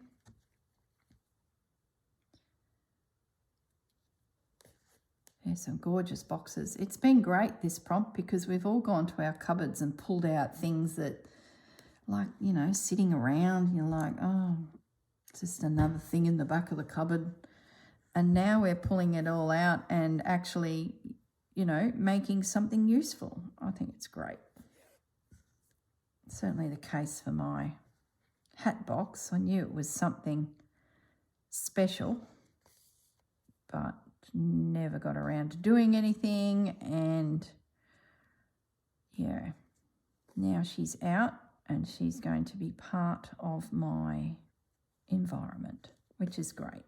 There's some gorgeous boxes. It's been great, this prompt, because we've all gone to our cupboards and pulled out things that, like, you know, sitting around, you're like, oh, just another thing in the back of the cupboard. And now we're pulling it all out and actually, you know, making something useful. I think it's great. Certainly the case for my hat box. I knew it was something special, but never got around to doing anything. And yeah, now she's out and she's going to be part of my environment, which is great.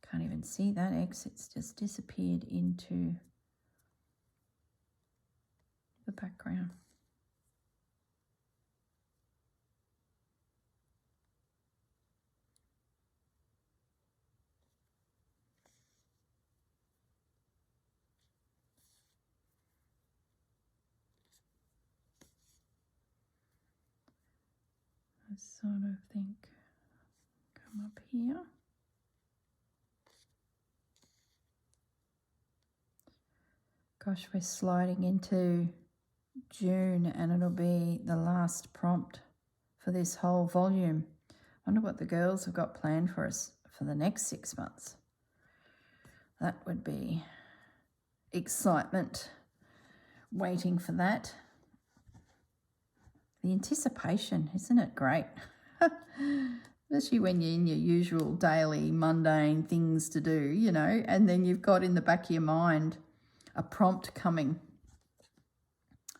Can't even see that X, it's just disappeared into the background. I sort of think, come up here. Gosh, we're sliding into June and it'll be the last prompt for this whole volume. I wonder what the girls have got planned for us for the next 6 months. That would be excitement, waiting for that. The anticipation, isn't it great? Especially when you're in your usual daily mundane things to do, you know, and then you've got in the back of your mind a prompt coming.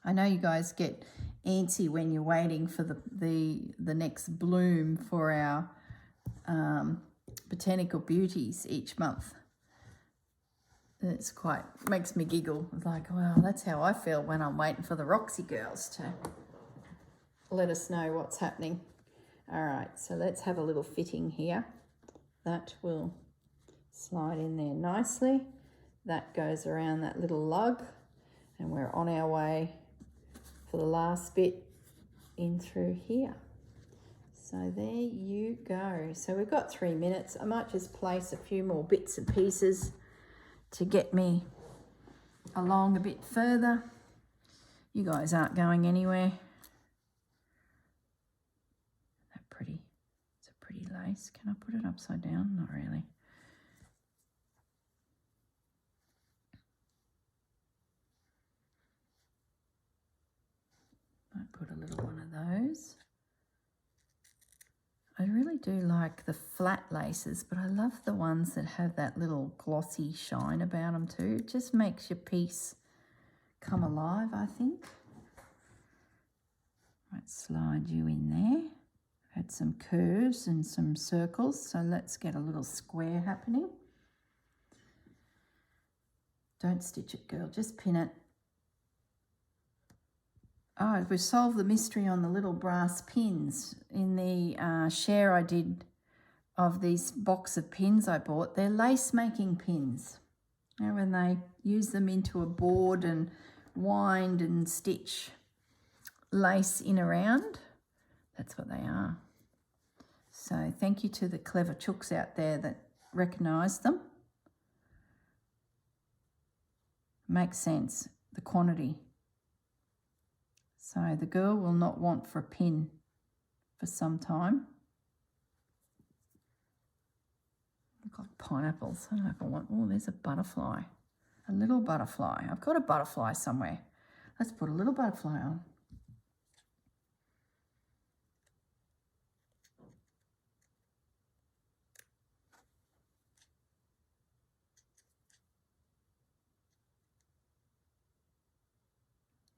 I know you guys get antsy when you're waiting for the next bloom for our botanical beauties each month. It's quite, makes me giggle. It's like, well, that's how I feel when I'm waiting for the Roxy girls to let us know what's happening. All right, so let's have a little fitting here. That will slide in there nicely. That goes around that little lug and we're on our way for the last bit in through here. So there you go. So we've got 3 minutes. I might just place a few more bits and pieces to get me along a bit further. You guys aren't going anywhere. That pretty, it's a pretty lace. Can I put it upside down? Not really. Might put a little one of those. I really do like the flat laces, but I love the ones that have that little glossy shine about them too. It just makes your piece come alive, I think. Might slide you in there. Had some curves and some circles, so let's get a little square happening. Don't stitch it, girl, just pin it. Oh, we've solved the mystery on the little brass pins. In the share I did of these box of pins I bought, they're lace making pins. You know, when they use them into a board and wind and stitch lace in around, that's what they are. So thank you to the clever chooks out there that recognise them. Makes sense, the quantity. So the girl will not want for a pin for some time. Look like pineapples. I don't know if I want, oh, there's a butterfly. A little butterfly. I've got a butterfly somewhere. Let's put a little butterfly on.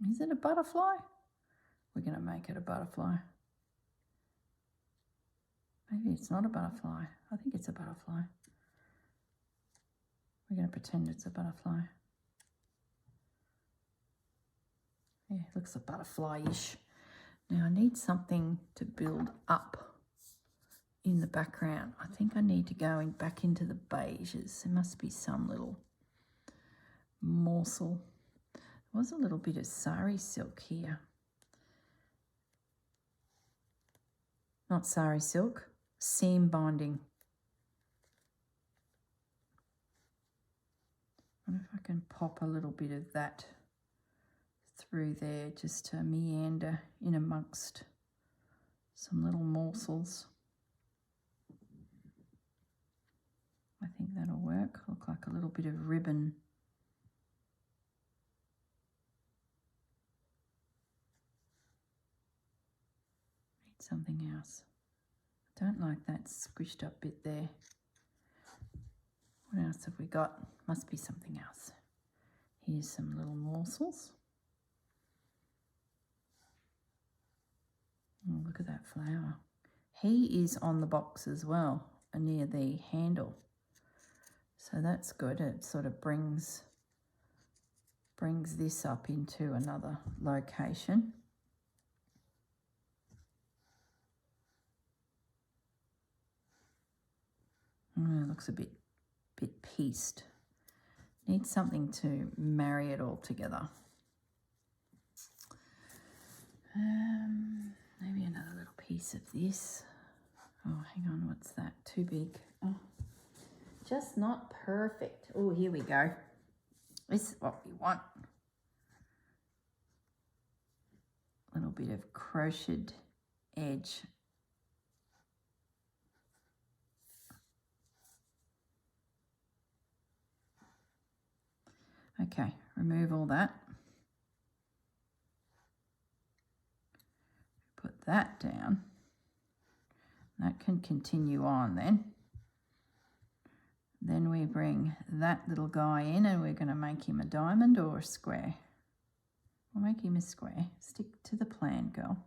Is it a butterfly? We're going to make it a butterfly. Maybe it's not a butterfly. I think it's a butterfly. We're going to pretend it's a butterfly. Yeah, it looks a butterfly-ish. Now I need something to build up in the background. I think I need to go back into the beiges. There must be some little morsel. There was a little bit of sari silk here. Not sari silk, seam binding. I wonder if I can pop a little bit of that through there just to meander in amongst some little morsels. bit of ribbon. Need something else. Don't like that squished up bit there. What else have we got? Must be something else. Here's some little morsels. Oh, look at that flower. He is on the box as well, near the handle. So that's good. It sort of brings this up into another location. It looks a bit pieced. Need something to marry it all together. Maybe another little piece of this. Oh, hang on, what's that? Too big. Oh, just not perfect. Oh, here we go. This is what we want. A little bit of crocheted edge. Okay, remove all that. Put that down. That can continue on then. Then we bring that little guy in and we're going to make him a diamond or a square. We'll make him a square. Stick to the plan, girl.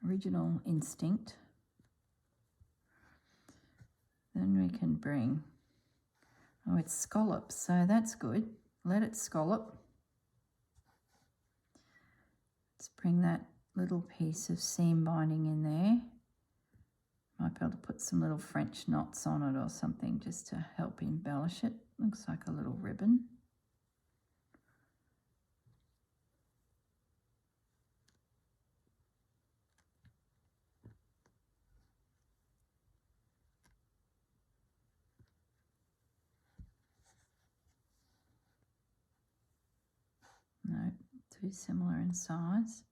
Original instinct. Then we can bring, oh, it's scallops, so that's good. Let it scallop. Let's bring that little piece of seam binding in there. Might be able to put some little French knots on it or something just to help embellish it. Looks like a little ribbon. No, too similar in size.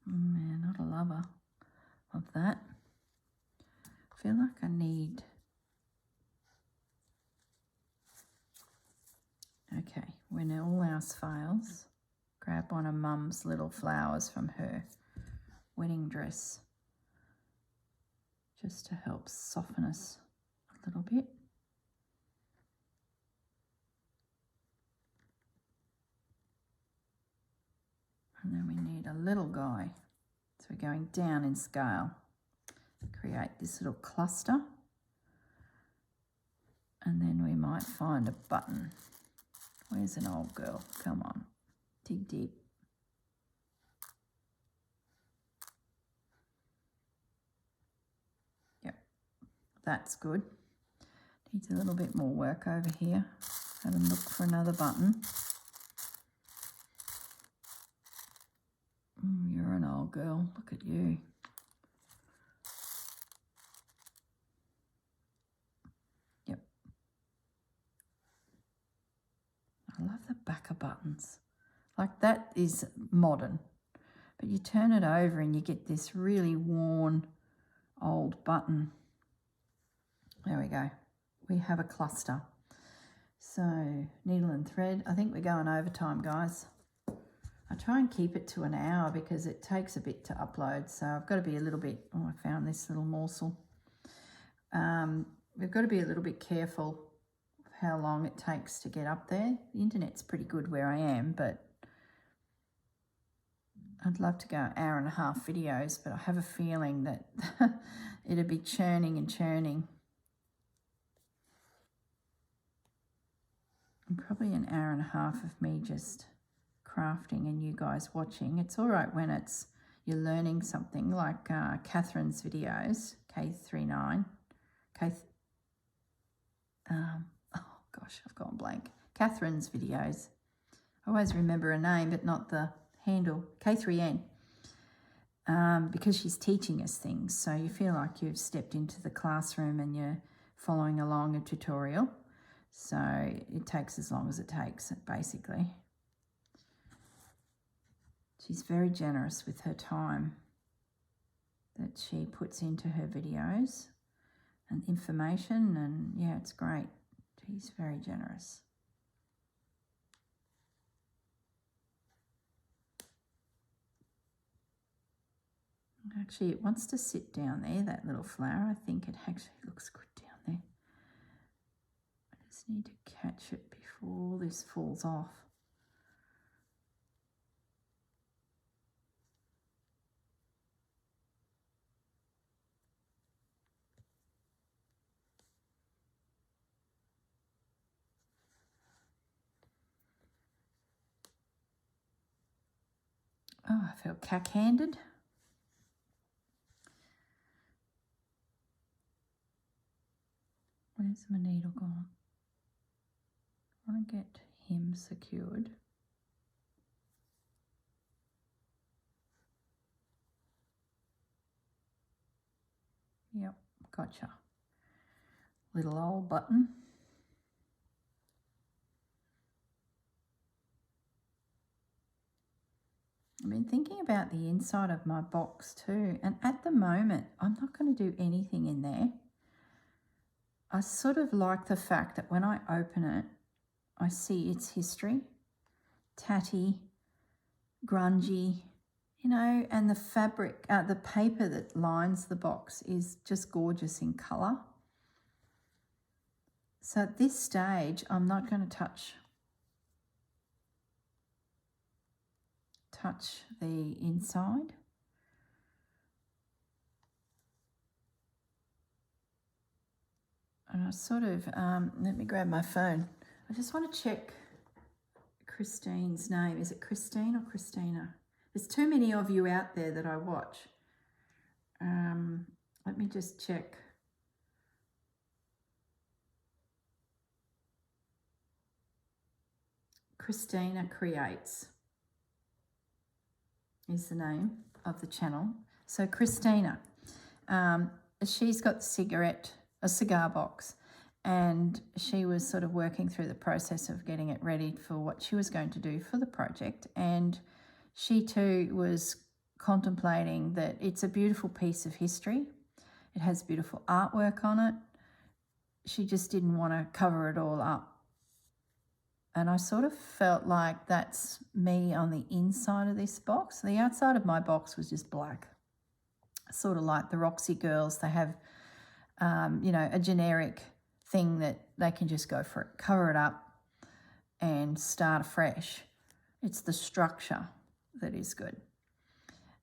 Man, not a lover of that. I feel like I need... Okay, when all else fails, grab one of Mum's little flowers from her wedding dress just to help soften us a little bit. And then we need a little guy. So we're going down in scale to create this little cluster. And then we might find a button. Where's an old girl? Come on, dig deep. Yep, that's good. Needs a little bit more work over here. Have a look for another button. You're an old girl, look at you. Yep. I love the back of buttons. Like that is modern, but you turn it over and you get this really worn old button. There we go. We have a cluster. So needle and thread. I think we're going overtime, guys. I try and keep it to an hour because it takes a bit to upload. So I've got to be a little bit, oh, I found this little morsel. We've got to be a little bit careful of how long it takes to get up there. The internet's pretty good where I am, but I'd love to go 1.5 hour videos, but I have a feeling that it'd be churning and churning. And probably 1.5 hours of me just crafting and you guys watching. It's all right when you're learning something like Catherine's videos, K39. Oh gosh, I've gone blank. Catherine's videos. I always remember her name, but not the handle. K3N. Because she's teaching us things, so you feel like you've stepped into the classroom and you're following along a tutorial. So it takes as long as it takes, basically. She's very generous with her time. that she puts into her videos and information, and yeah, it's great. She's very generous. Actually, it wants to sit down there, that little flower. I think it actually looks good down there. I just need to catch it before this falls off. Oh, I feel cack-handed. Where's my needle gone? I want to get him secured. Yep, gotcha. Little old button. I've been thinking about the inside of my box too, and at the moment I'm not going to do anything in there. I sort of like the fact that when I open it, I see its history. Tatty, grungy, you know, and the fabric, the paper that lines the box is just gorgeous in colour. So at this stage, I'm not going to touch the inside. And I sort of, let me grab my phone. I just want to check Christine's name. Is it Christine or Christina? There's too many of you out there that I watch. Let me just check. Christina Creates is the name of the channel. So Christina, she's got a cigar box, and she was sort of working through the process of getting it ready for what she was going to do for the project. And she too was contemplating that it's a beautiful piece of history. It has beautiful artwork on it. She just didn't want to cover it all up. And I sort of felt like that's me on the inside of this box. The outside of my box was just black. Sort of like the Roxy girls. They have, you know, a generic thing that they can just go for it, cover it up and start afresh. It's the structure that is good.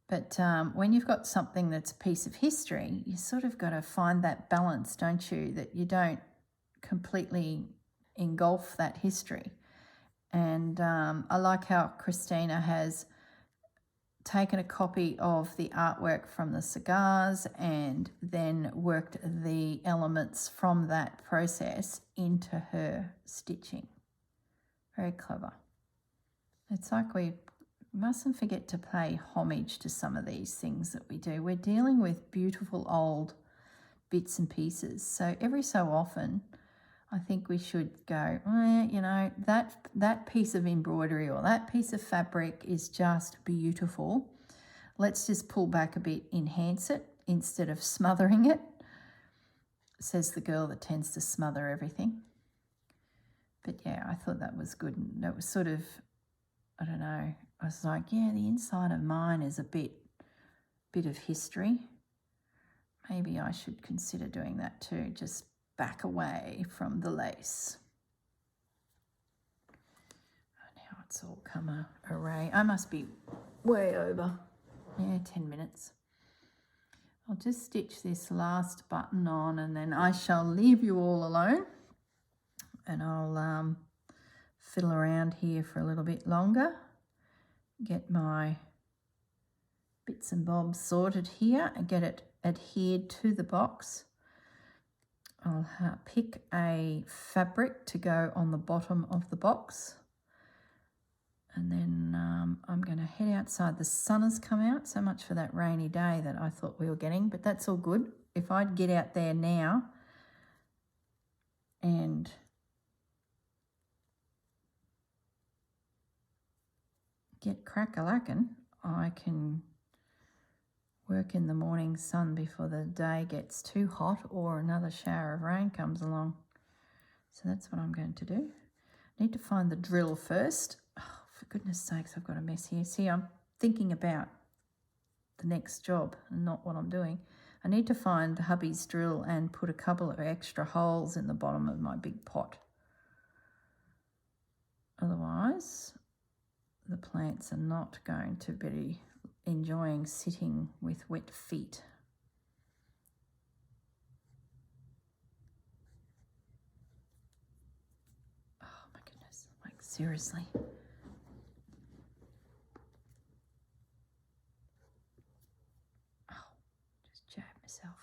But when you've got something that's a piece of history, you sort of got to find that balance, don't you? That you don't completely engulf that history. And I like how Christina has taken a copy of the artwork from the cigars and then worked the elements from that process into her stitching. Very clever. It's like we mustn't forget to pay homage to some of these things that we do. We're dealing with beautiful old bits and pieces. So every so often, I think we should go, you know, that piece of embroidery or that piece of fabric is just beautiful. Let's just pull back a bit, enhance it instead of smothering it, says the girl that tends to smother everything. But yeah, I thought that was good. And that was sort of, I don't know, I was like, yeah, the inside of mine is a bit of history. Maybe I should consider doing that too, just back away from the lace. Now it's all come array. I must be way over. Yeah, 10 minutes. I'll just stitch this last button on and then I shall leave you all alone, and I'll fiddle around here for a little bit longer, get my bits and bobs sorted here and get it adhered to the box. I'll pick a fabric to go on the bottom of the box, and then I'm going to head outside. The sun has come out, so much for that rainy day that I thought we were getting, but that's all good. If I'd get out there now and get crack-a-lackin', I can work in the morning sun before the day gets too hot or another shower of rain comes along. So that's what I'm going to do. I need to find the drill first. Oh, for goodness sakes, I've got a mess here. See, I'm thinking about the next job and not what I'm doing. I need to find hubby's drill and put a couple of extra holes in the bottom of my big pot. Otherwise, the plants are not going to be enjoying sitting with wet feet. Oh my goodness, like seriously. Oh, just jabbed myself.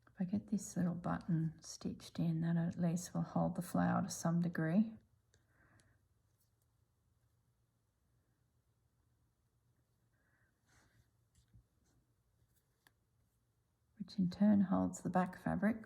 If I get this little button stitched in, that at least will hold the flower to some degree. Which in turn holds the back fabric.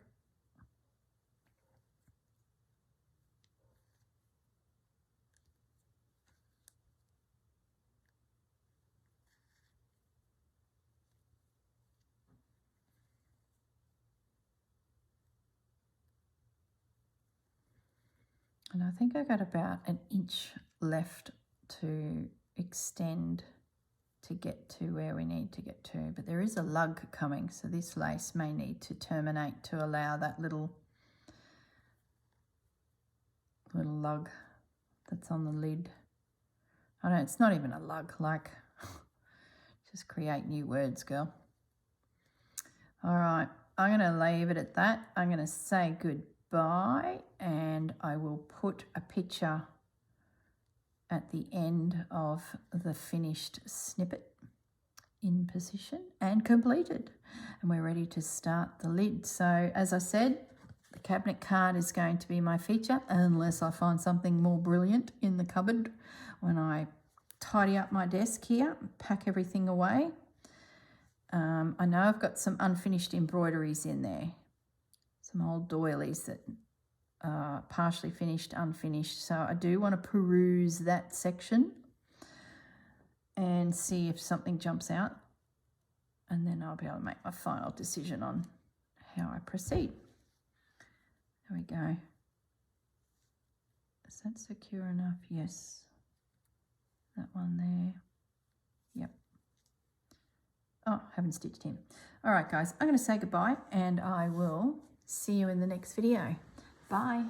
And I think I got about an inch left to extend to get to where we need to get to. But there is a lug coming, so this lace may need to terminate to allow that little lug that's on the lid. I know it's not even a lug, like, just create new words, girl. All right, I'm going to leave it at that. I'm going to say goodbye, and I will put a picture at the end of the finished snippet in position and completed. And we're ready to start the lid. So as I said, the cabinet card is going to be my feature unless I find something more brilliant in the cupboard when I tidy up my desk here, pack everything away. I know I've got some unfinished embroideries in there, some old doilies that are partially finished, unfinished. So I do want to peruse that section and see if something jumps out. And then I'll be able to make my final decision on how I proceed. There we go. Is that secure enough? Yes. That one there. Yep. Oh, haven't stitched in. All right, guys, I'm going to say goodbye and I will see you in the next video. Bye.